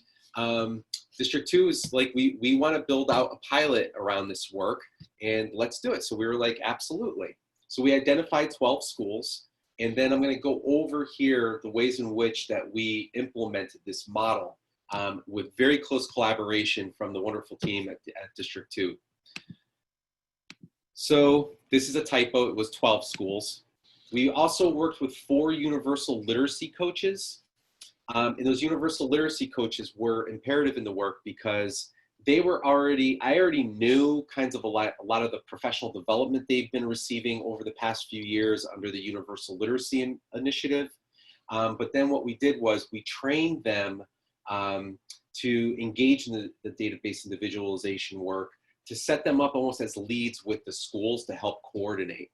District 2 is like, we want to build out a pilot around this work, and let's do it. So we were like, absolutely. So we identified 12 schools, and then I'm going to go over here the ways in which that we implemented this model with very close collaboration from the wonderful team at District 2. So this is a typo, it was 12 schools. We also worked with 4 universal literacy coaches. And those universal literacy coaches were imperative in the work because they were I already knew kinds of a lot of the professional development they've been receiving over the past few years under the Universal Literacy Initiative. But then what we did was we trained them to engage in the database individualization work, to set them up almost as leads with the schools to help coordinate.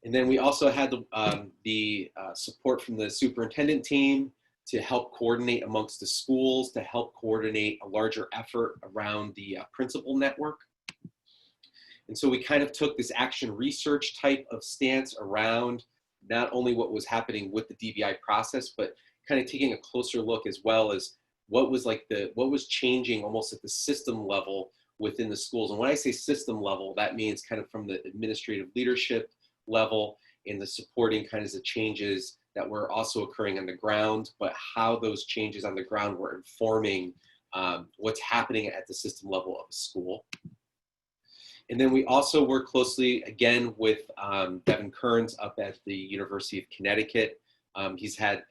And then we also had the support from the superintendent team to help coordinate amongst the schools, to help coordinate a larger effort around the principal network. And so we kind of took this action research type of stance around not only what was happening with the DBI process, but kind of taking a closer look as well as what was changing almost at the system level within the schools. And when I say system level, that means kind of from the administrative leadership level and the supporting kinds of changes that were also occurring on the ground, but how those changes on the ground were informing what's happening at the system level of a school. And then we also work closely again with Devin Kearns up at the University of Connecticut. He's had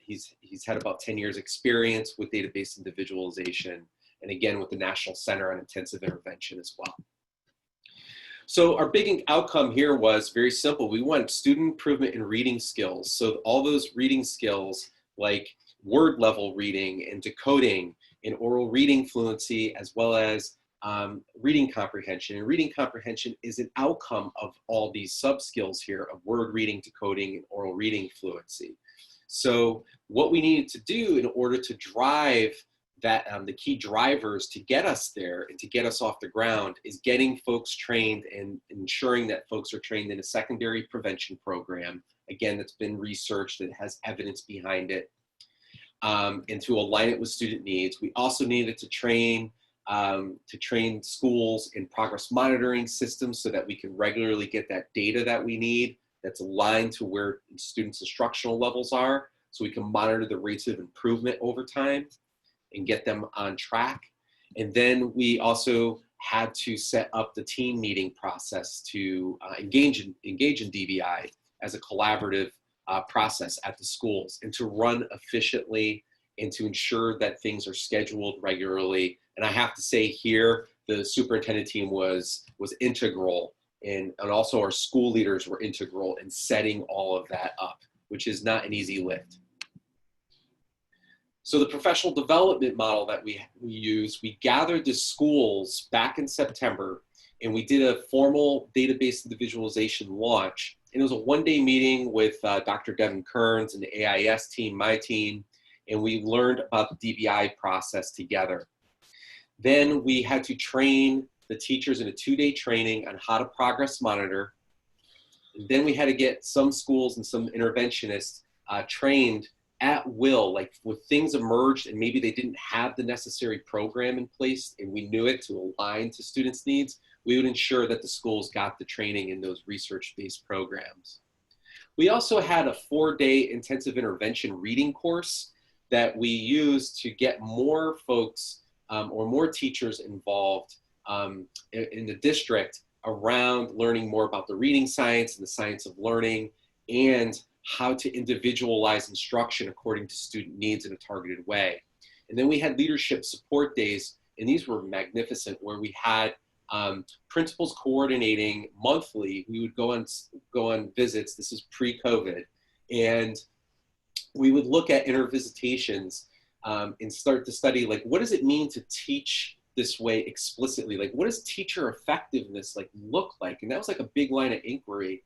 about 10 years experience with database individualization, and again with the National Center on Intensive Intervention as well. So our big outcome here was very simple. We want student improvement in reading skills. So all those reading skills like word level reading and decoding and oral reading fluency, as well as reading comprehension. And reading comprehension is an outcome of all these sub-skills here of word reading, decoding, and oral reading fluency. So what we needed to do in order to drive that, the key drivers to get us there and to get us off the ground is getting folks trained and ensuring that folks are trained in a secondary prevention program, again, that's been researched, that has evidence behind it, and to align it with student needs. We also needed to train schools in progress monitoring systems so that we can regularly get that data that we need that's aligned to where students' instructional levels are, so we can monitor the rates of improvement over time and get them on track. And then we also had to set up the team meeting process to engage in DBI as a collaborative process at the schools, and to run efficiently and to ensure that things are scheduled regularly. And I have to say here, the superintendent team was integral, and also our school leaders were integral in setting all of that up, which is not an easy lift. So the professional development model that we use, we gathered the schools back in September, and we did a formal database individualization launch. And it was a one-day meeting with Dr. Devin Kearns and the AIS team, my team, and we learned about the DBI process together. Then we had to train the teachers in a 2-day training on how to progress monitor. And then we had to get some schools and some interventionists trained at will, like with things emerged and maybe they didn't have the necessary program in place and we knew it to align to students' needs, we would ensure that the schools got the training in those research-based programs. We also had a 4-day intensive intervention reading course that we used to get more folks or more teachers involved in the district around learning more about the reading science and the science of learning and how to individualize instruction according to student needs in a targeted way. And then we had leadership support days, and these were magnificent, where we had principals coordinating monthly. We would go on visits. This is pre-COVID, and we would look at intervisitations and start to study, like, what does it mean to teach this way explicitly? Like, what does teacher effectiveness look like? And that was like a big line of inquiry.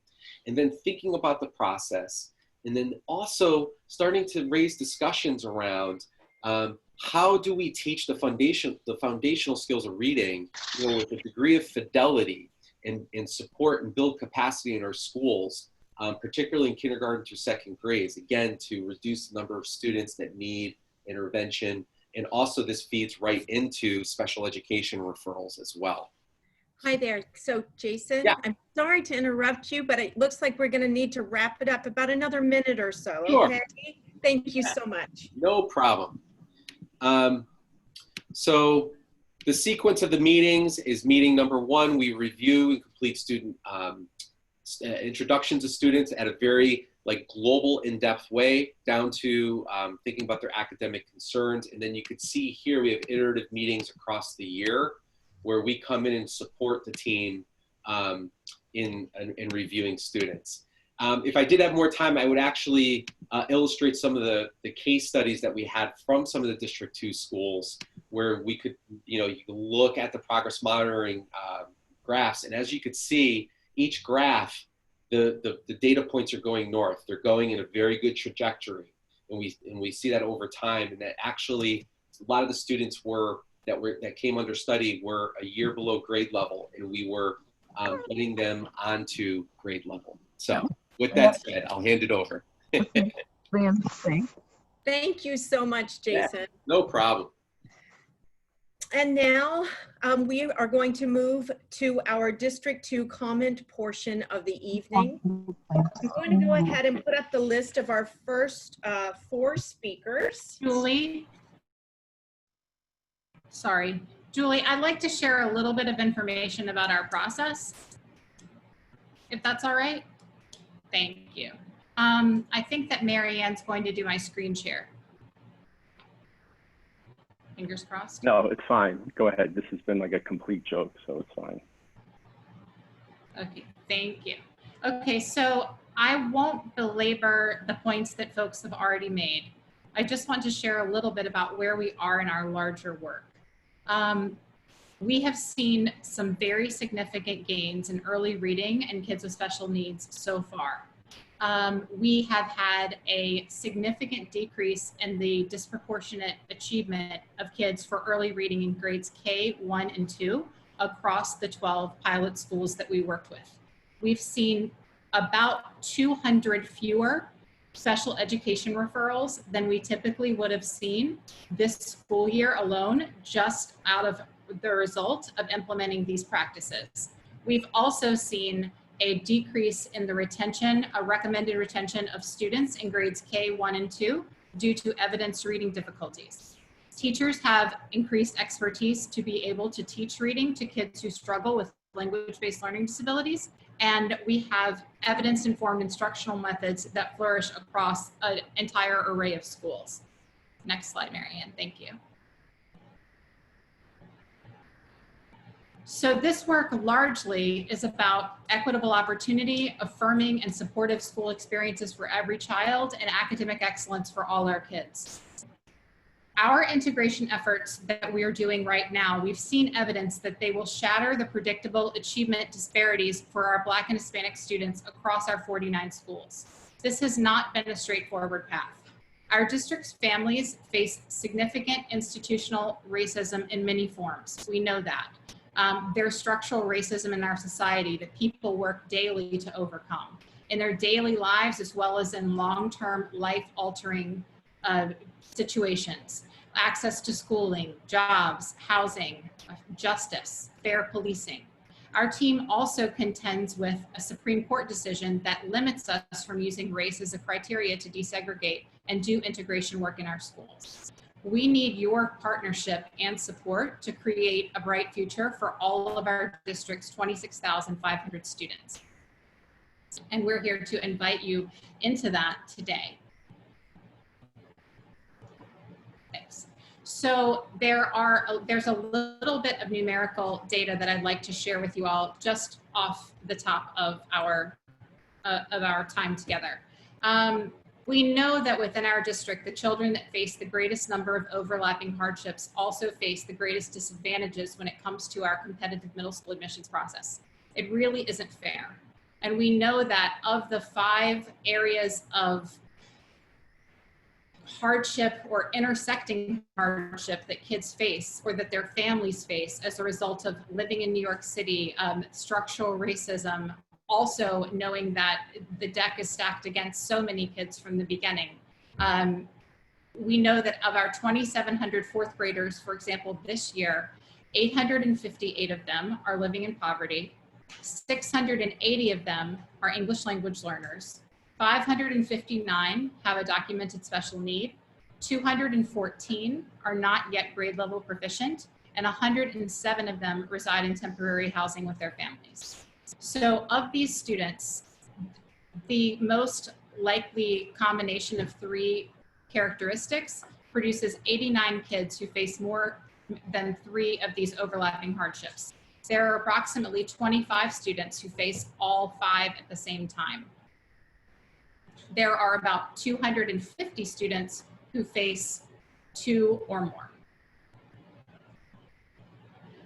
And then thinking about the process, and then also starting to raise discussions around how do we teach the foundational skills of reading, with a degree of fidelity and support and build capacity in our schools, particularly in kindergarten through second grades, again, to reduce the number of students that need intervention. And also this feeds right into special education referrals as well. Hi there. So Jason, yeah. I'm sorry to interrupt you, but it looks like we're going to need to wrap it up about another minute or so. Sure. Okay. Thank you so much. No problem. So the sequence of the meetings is meeting number 1, we review and complete student introductions to students at a very global in-depth way down to thinking about their academic concerns. And then you could see here we have iterative meetings across the year where we come in and support the team in reviewing students. If I did have more time, I would actually illustrate some of the case studies that we had from some of the District 2 schools where we could, you can look at the progress monitoring graphs. And as you could see, each graph, the data points are going north. They're going in a very good trajectory. And we see that over time. And that actually, a lot of the students that came under study were a year below grade level, and we were getting them onto grade level. So with that said, I'll hand it over. Thank you so much, Jason. Yeah, no problem. And now we are going to move to our District 2 comment portion of the evening. I'm going to go ahead and put up the list of our first 4 speakers. Julie, I'd like to share a little bit of information about our process, if that's all right. Thank you. I think that Mary Ann's going to do my screen share. Fingers crossed. No, it's fine. Go ahead. This has been like a complete joke, so it's fine. Okay, thank you. Okay, so I won't belabor the points that folks have already made. I just want to share a little bit about where we are in our larger work. We have seen some very significant gains in early reading and kids with special needs so far. We have had a significant decrease in the disproportionate achievement of kids for early reading in grades K, 1, and 2 across the 12 pilot schools that we worked with. We've seen about 200 fewer special education referrals than we typically would have seen this school year alone, just out of the result of implementing these practices. We've also seen a decrease in the retention, a recommended retention of students in grades K, 1, and 2 due to evidenced reading difficulties. Teachers have increased expertise to be able to teach reading to kids who struggle with language-based learning disabilities, and we have evidence-informed instructional methods that flourish across an entire array of schools. Next slide, Mary Ann, thank you. So this work largely is about equitable opportunity, affirming and supportive school experiences for every child, and academic excellence for all our kids. Our integration efforts that we are doing right now, we've seen evidence that they will shatter the predictable achievement disparities for our Black and Hispanic students across our 49 schools. This has not been a straightforward path. Our district's families face significant institutional racism in many forms. We know that. There's structural racism in our society that people work daily to overcome in their daily lives, as well as in long-term life-altering situations, access to schooling, jobs, housing, justice, fair policing. Our team also contends with a Supreme Court decision that limits us from using race as a criteria to desegregate and do integration work in our schools. We need your partnership and support to create a bright future for all of our district's 26,500 students. And we're here to invite you into that today. Thanks. So there's a little bit of numerical data that I'd like to share with you all just off the top of our time together. We know that within our district, the children that face the greatest number of overlapping hardships also face the greatest disadvantages when it comes to our competitive middle school admissions process. It really isn't fair. And we know that of the 5 areas of hardship or intersecting hardship that kids face or that their families face as a result of living in New York City, structural racism, also knowing that the deck is stacked against so many kids from the beginning. We know that of our 2,700 fourth graders, for example, this year, 858 of them are living in poverty. 680 of them are English language learners. 559 have a documented special need, 214 are not yet grade level proficient, and 107 of them reside in temporary housing with their families. So of these students, the most likely combination of 3 characteristics produces 89 kids who face more than 3 of these overlapping hardships. There are approximately 25 students who face all 5 at the same time. There are about 250 students who face 2 or more.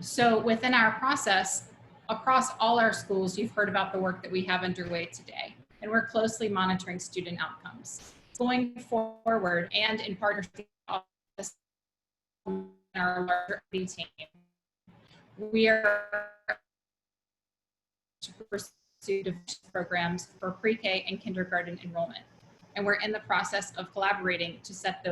So within our process, across all our schools, you've heard about the work that we have underway today, and we're closely monitoring student outcomes. Going forward, and in partnership with our larger team, we are to pursue programs for pre-K and kindergarten enrollment. And we're in the process of collaborating to set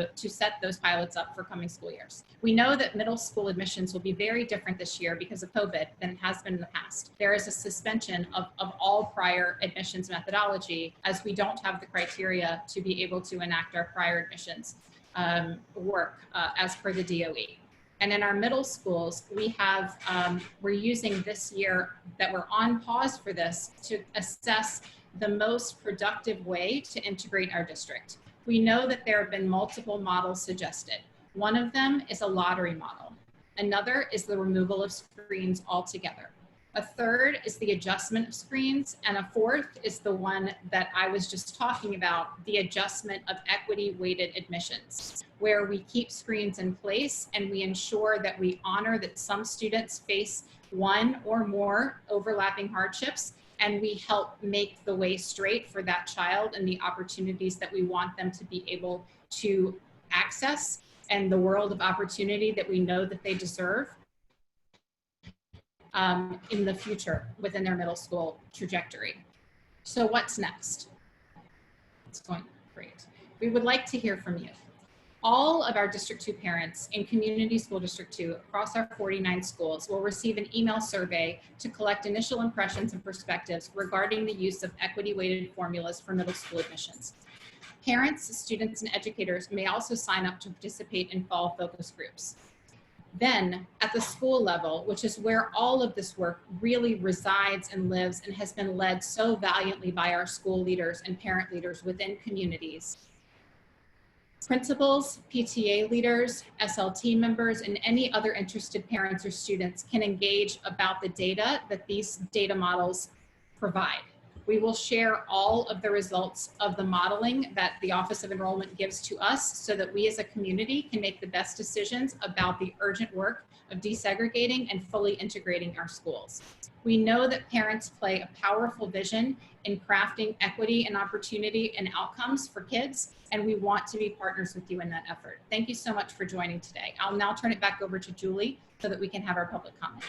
those pilots up for coming school years. We know that middle school admissions will be very different this year because of COVID than it has been in the past. There is a suspension of all prior admissions methodology, as we don't have the criteria to be able to enact our prior admissions work as per the DOE. And in our middle schools, we're using this year that we're on pause for this to assess the most productive way to integrate our district. We know that there have been multiple models suggested. One of them is a lottery model. Another is the removal of screens altogether. A third is the adjustment of screens. And a fourth is the one that I was just talking about, the adjustment of equity-weighted admissions, where we keep screens in place and we ensure that we honor that some students face 1 or more overlapping hardships, and we help make the way straight for that child and the opportunities that we want them to be able to access and the world of opportunity that we know that they deserve in the future within their middle school trajectory. So what's next? It's going great. We would like to hear from you. All of our District 2 parents in Community School District 2 across our 49 schools will receive an email survey to collect initial impressions and perspectives regarding the use of equity-weighted formulas for middle school admissions. Parents, students, and educators may also sign up to participate in fall focus groups. Then at the school level, which is where all of this work really resides and lives and has been led so valiantly by our school leaders and parent leaders within communities, principals, PTA leaders, SLT members, and any other interested parents or students can engage about the data that these data models provide. We will share all of the results of the modeling that the Office of Enrollment gives to us so that we as a community can make the best decisions about the urgent work of desegregating and fully integrating our schools. We know that parents play a powerful vision in crafting equity and opportunity and outcomes for kids, and we want to be partners with you in that effort. Thank you so much for joining today. I'll now turn it back over to Julie so that we can have our public comment.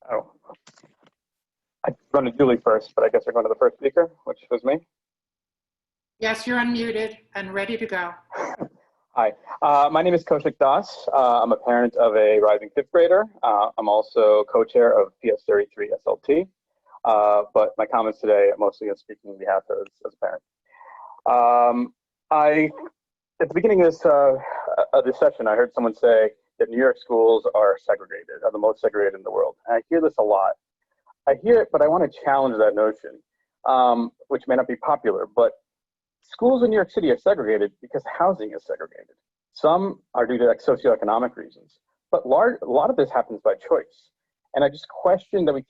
Oh, going to Julie first, but I guess we're going to the first speaker, which was me. Yes, you're unmuted and ready to go. Hi, my name is Kaushik Das. I'm a parent of a rising fifth grader. I'm also co-chair of PS33 SLT, but my comments today are mostly speaking on behalf as a parent. At the beginning of this session, I heard someone say that New York schools are segregated, are the most segregated in the world. And I hear this a lot. I hear it, but I want to challenge that notion, which may not be popular, but schools in New York City are segregated because housing is segregated. Some are due to like socioeconomic reasons, but a lot of this happens by choice. And I just question that we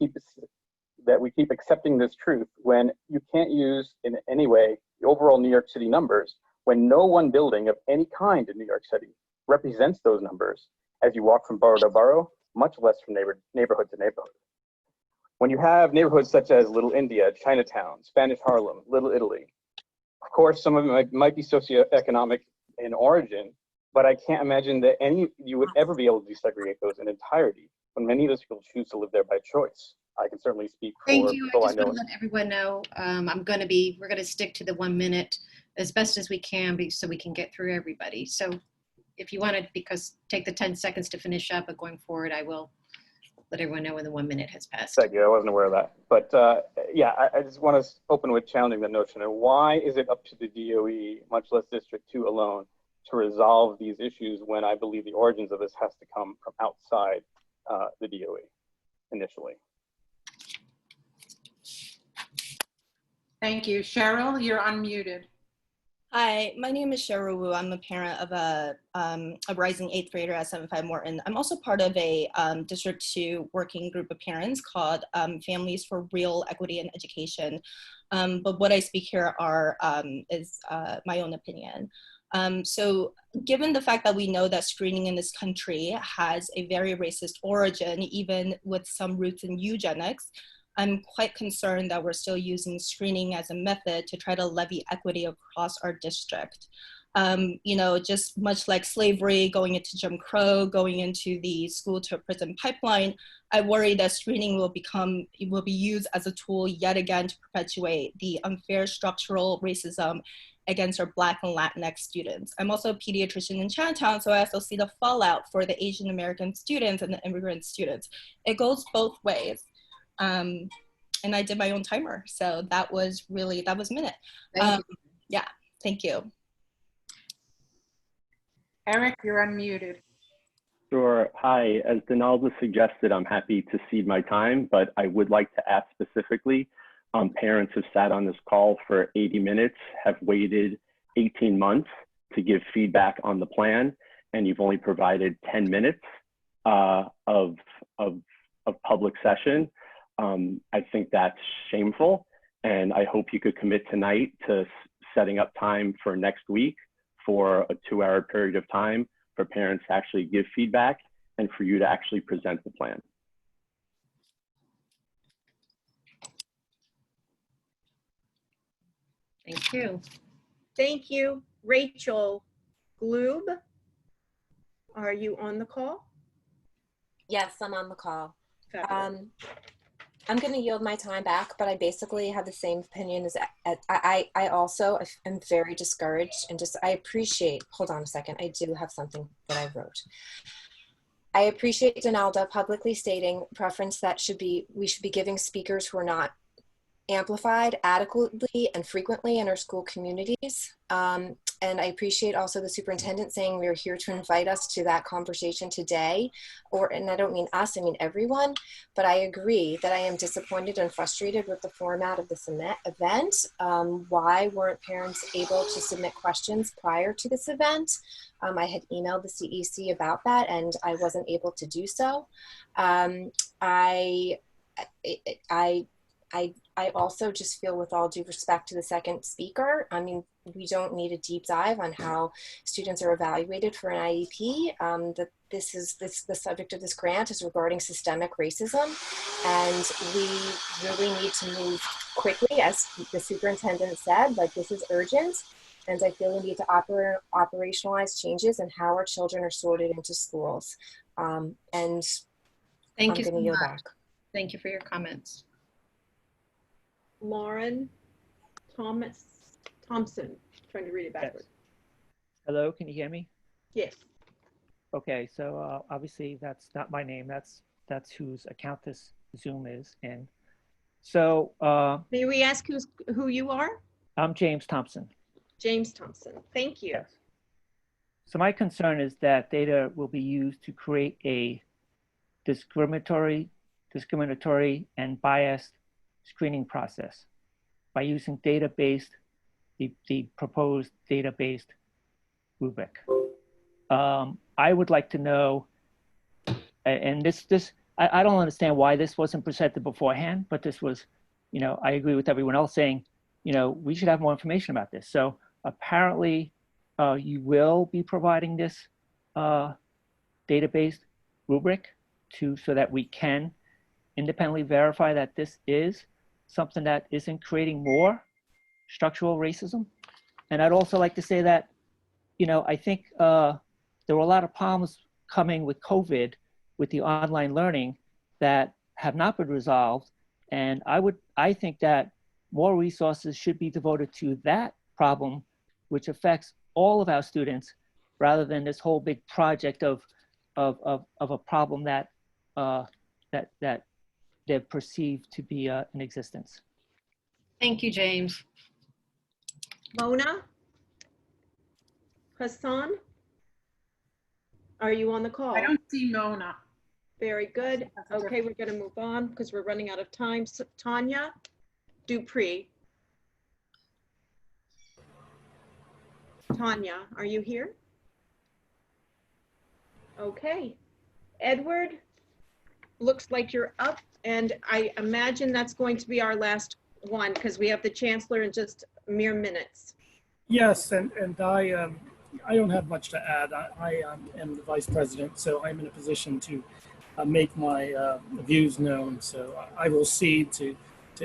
keep accepting this truth when you can't use in any way the overall New York City numbers, when no one building of any kind in New York City represents those numbers as you walk from borough to borough, much less from neighborhood to neighborhood. When you have neighborhoods such as Little India, Chinatown, Spanish Harlem, Little Italy, of course, some of them might be socioeconomic in origin, but I can't imagine that you would ever be able to desegregate those in entirety when many of those people choose to live there by choice. I can certainly speak for Thank you. I people I just know. want to let everyone know we're going to stick to the 1 minute as best as we can so we can get through everybody. So if you want to, take the 10 seconds to finish up, but going forward, I will let everyone know when the 1 minute has passed. Thank you. I wasn't aware of that. But yeah, I just want to open with challenging the notion of why is it up to the DOE, much less District 2 alone, to resolve these issues when I believe the origins of this has to come from outside the DOE initially. Thank you. Cheryl, you're unmuted. Hi, my name is Cheryl Wu. I'm a parent of a rising 8th grader at 75 Morton. I'm also part of a District 2 working group of parents called Families for Real Equity in Education. But what I speak here is my own opinion. So given the fact that we know that screening in this country has a very racist origin, even with some roots in eugenics, I'm quite concerned that we're still using screening as a method to try to levy equity across our district. Just much like slavery, going into Jim Crow, going into the school to prison pipeline, I worry that screening will be used as a tool yet again to perpetuate the unfair structural racism against our Black and Latinx students. I'm also a pediatrician in Chinatown, so I also see the fallout for the Asian American students and the immigrant students. It goes both ways. And I did my own timer. So that was minute. Yeah, thank you. Eric, you're unmuted. Sure. Hi, as Donalda suggested, I'm happy to cede my time, but I would like to ask specifically, parents have sat on this call for 80 minutes, have waited 18 months to give feedback on the plan, and you've only provided 10 minutes of public session. I think that's shameful, and I hope you could commit tonight to setting up time for next week for a 2-hour period of time for parents to actually give feedback and for you to actually present the plan. Thank you. Thank you. Rachel Gloob, are you on the call? Yes, I'm on the call. I'm going to yield my time back, but I basically have the same opinion as I also am very discouraged and I appreciate, hold on a second, I do have something that I wrote. I appreciate Donalda publicly stating preference that we should be giving speakers who are not amplified adequately and frequently in our school communities. And I appreciate also the superintendent saying we're here to invite us to that conversation today, and I don't mean us, I mean everyone, but I agree that I am disappointed and frustrated with the format of this event. Why weren't parents able to submit questions prior to this event? I had emailed the CEC about that and I wasn't able to do so. I also just feel, with all due respect to the second speaker, I mean, we don't need a deep dive on how students are evaluated for an IEP. The subject of this grant is regarding systemic racism, and we really need to move quickly, as the superintendent said, like this is urgent, and I feel we need to operationalize changes in how our children are sorted into schools. And Thank you so yield much. back. Thank you for your comments. Lauren Thompson. Trying to read it backwards. Hello, can you hear me? Yes. Okay, so obviously that's not my name. That's whose account this Zoom is in. So may we ask who you are? I'm James Thompson. James Thompson. Thank you. Yes. So my concern is that data will be used to create a discriminatory and biased screening process by using data-based, the proposed data-based rubric. I would like to know, and I don't understand why this wasn't presented beforehand, but this was, I agree with everyone else saying, we should have more information about this. So apparently you will be providing this data-based rubric so that we can independently verify that this is something that isn't creating more structural racism. And I'd also like to say that, I think there were a lot of problems coming with COVID, with the online learning that have not been resolved. And I think that more resources should be devoted to that problem, which affects all of our students, rather than this whole big project of a problem that they're perceived to be in existence. Thank you, James. Mona Hassan, are you on the call? I don't see Mona. Very good. Okay, we're going to move on because we're running out of time. So, Tanya Dupree. Tanya, are you here? Okay. Edward, looks like you're up, and I imagine that's going to be our last one because we have the Chancellor in just mere minutes. Yes, and I don't have much to add. I am the Vice President, so I'm in a position to make my views known. So I will cede to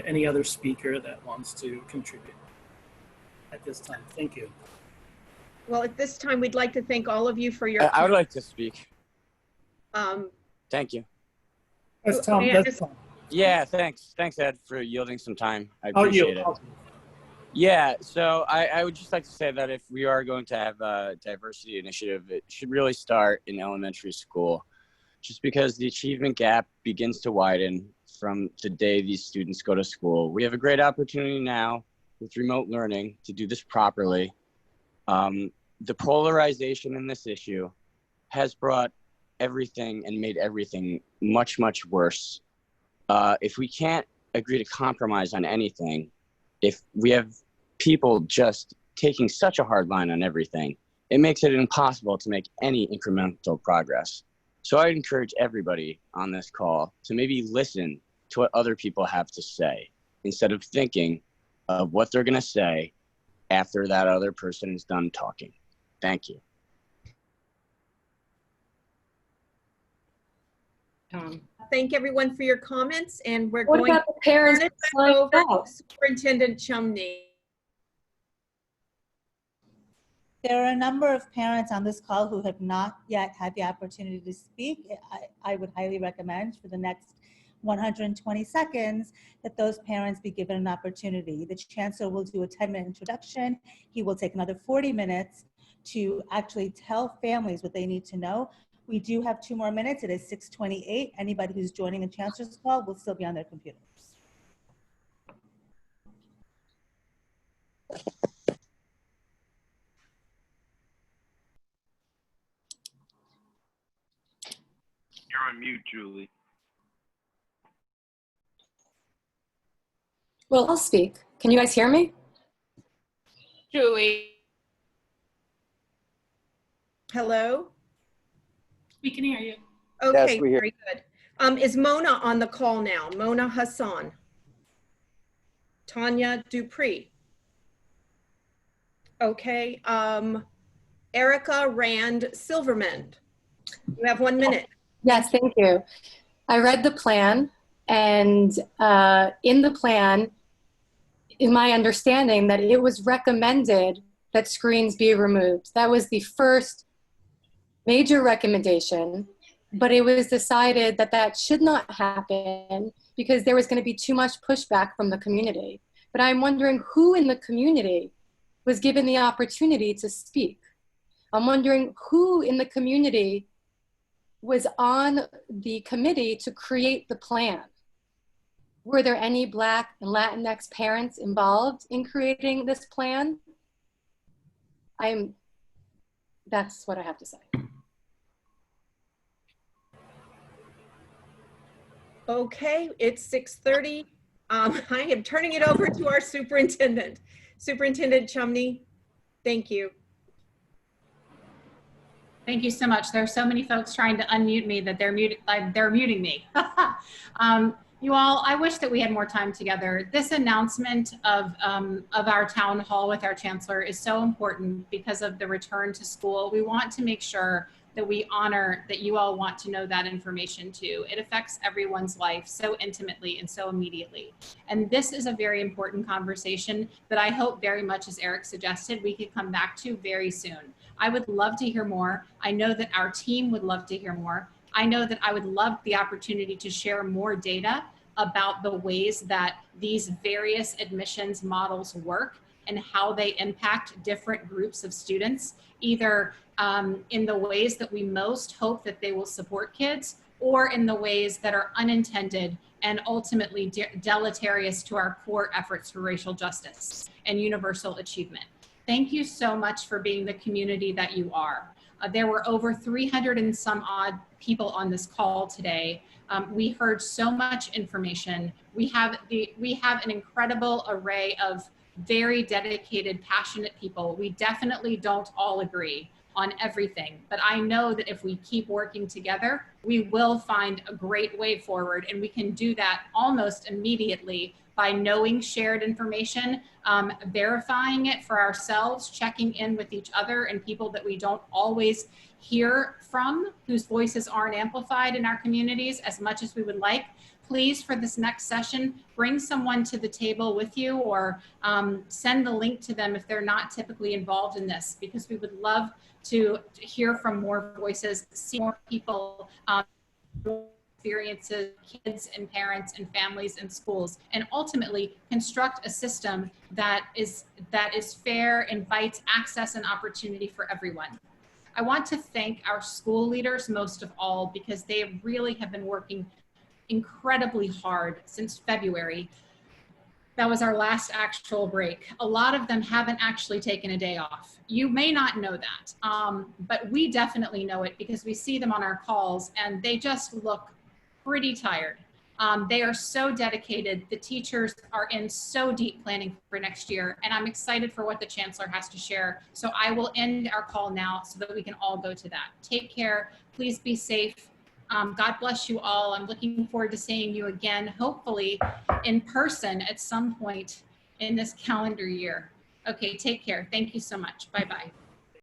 any other speaker that wants to contribute at this time. Thank you. Well, at this time, we'd like to thank all of you for your. I would like to speak. Thank you. That's Tom. That's Tom. Yeah, thanks. Thanks, Ed, for yielding some time. I appreciate it. Yeah, so I would just like to say that if we are going to have a diversity initiative, it should really start in elementary school, just because the achievement gap begins to widen from the day these students go to school. We have a great opportunity now with remote learning to do this properly. The polarization in this issue has brought everything and made everything much, much worse. If we can't agree to compromise on anything, if we have people just taking such a hard line on everything, it makes it impossible to make any incremental progress. So I encourage everybody on this call to maybe listen to what other people have to say instead of thinking of what they're going to say after that other person is done talking. Thank you. Thank everyone for your comments, and we're What going about the parents to that turn it signed over up? to Superintendent Chumney. There are a number of parents on this call who have not yet had the opportunity to speak. I would highly recommend for the next 120 seconds that those parents be given an opportunity. The Chancellor will do a 10-minute introduction. He will take another 40 minutes to actually tell families what they need to know. We do have 2 more minutes. It is 6:28. Anybody who's joining the Chancellor's call will still be on their computers. You're on mute, Julie. Well, I'll speak. Can you guys hear me? Julie. Hello? We can hear you. Okay, Yes, we hear. very good. Is Mona on the call now? Mona Hassan. Tanya Dupree. Okay. Erica Rand Silverman. You have 1 minute. Yes, thank you. I read the plan, and in the plan, in my understanding, that it was recommended that screens be removed. That was the first major recommendation, but it was decided that that should not happen because there was going to be too much pushback from the community. But I'm wondering who in the community was given the opportunity to speak. I'm wondering who in the community was on the committee to create the plan. Were there any Black and Latinx parents involved in creating this plan? That's what I have to say. Okay, it's 6:30. I am turning it over to our superintendent. Superintendent Chumney, thank you. Thank you so much. There are so many folks trying to unmute me that they're muting me. You all, I wish that we had more time together. This announcement of our town hall with our chancellor is so important because of the return to school. We want to make sure that we honor that you all want to know that information too. It affects everyone's life so intimately and so immediately. And this is a very important conversation that I hope very much, as Eric suggested, we could come back to very soon. I would love to hear more. I know that our team would love to hear more. I know that I would love the opportunity to share more data about the ways that these various admissions models work and how they impact different groups of students, either in the ways that we most hope that they will support kids, or in the ways that are unintended and ultimately deleterious to our core efforts for racial justice and universal achievement. Thank you so much for being the community that you are. There were over 300 and some odd people on this call today. We heard so much information. We have an incredible array of very dedicated, passionate people. We definitely don't all agree on everything, but I know that if we keep working together, we will find a great way forward, and we can do that almost immediately by knowing shared information, verifying it for ourselves, checking in with each other and people that we don't always hear from, whose voices aren't amplified in our communities as much as we would like. Please, for this next session, bring someone to the table with you, or send the link to them if they're not typically involved in this, because we would love to hear from more voices, see more people, experiences, kids and parents and families and schools, and ultimately construct a system that is fair, invites access and opportunity for everyone. I want to thank our school leaders most of all, because they really have been working incredibly hard since February. That was our last actual break. A lot of them haven't actually taken a day off. You may not know that, but we definitely know it because we see them on our calls and they just look pretty tired. They are so dedicated. The teachers are in so deep planning for next year, and I'm excited for what the chancellor has to share. So I will end our call now so that we can all go to that. Take care. Please be safe. God bless you all. I'm looking forward to seeing you again, hopefully in person at some point in this calendar year. Okay, take care. Thank you so much. Bye-bye.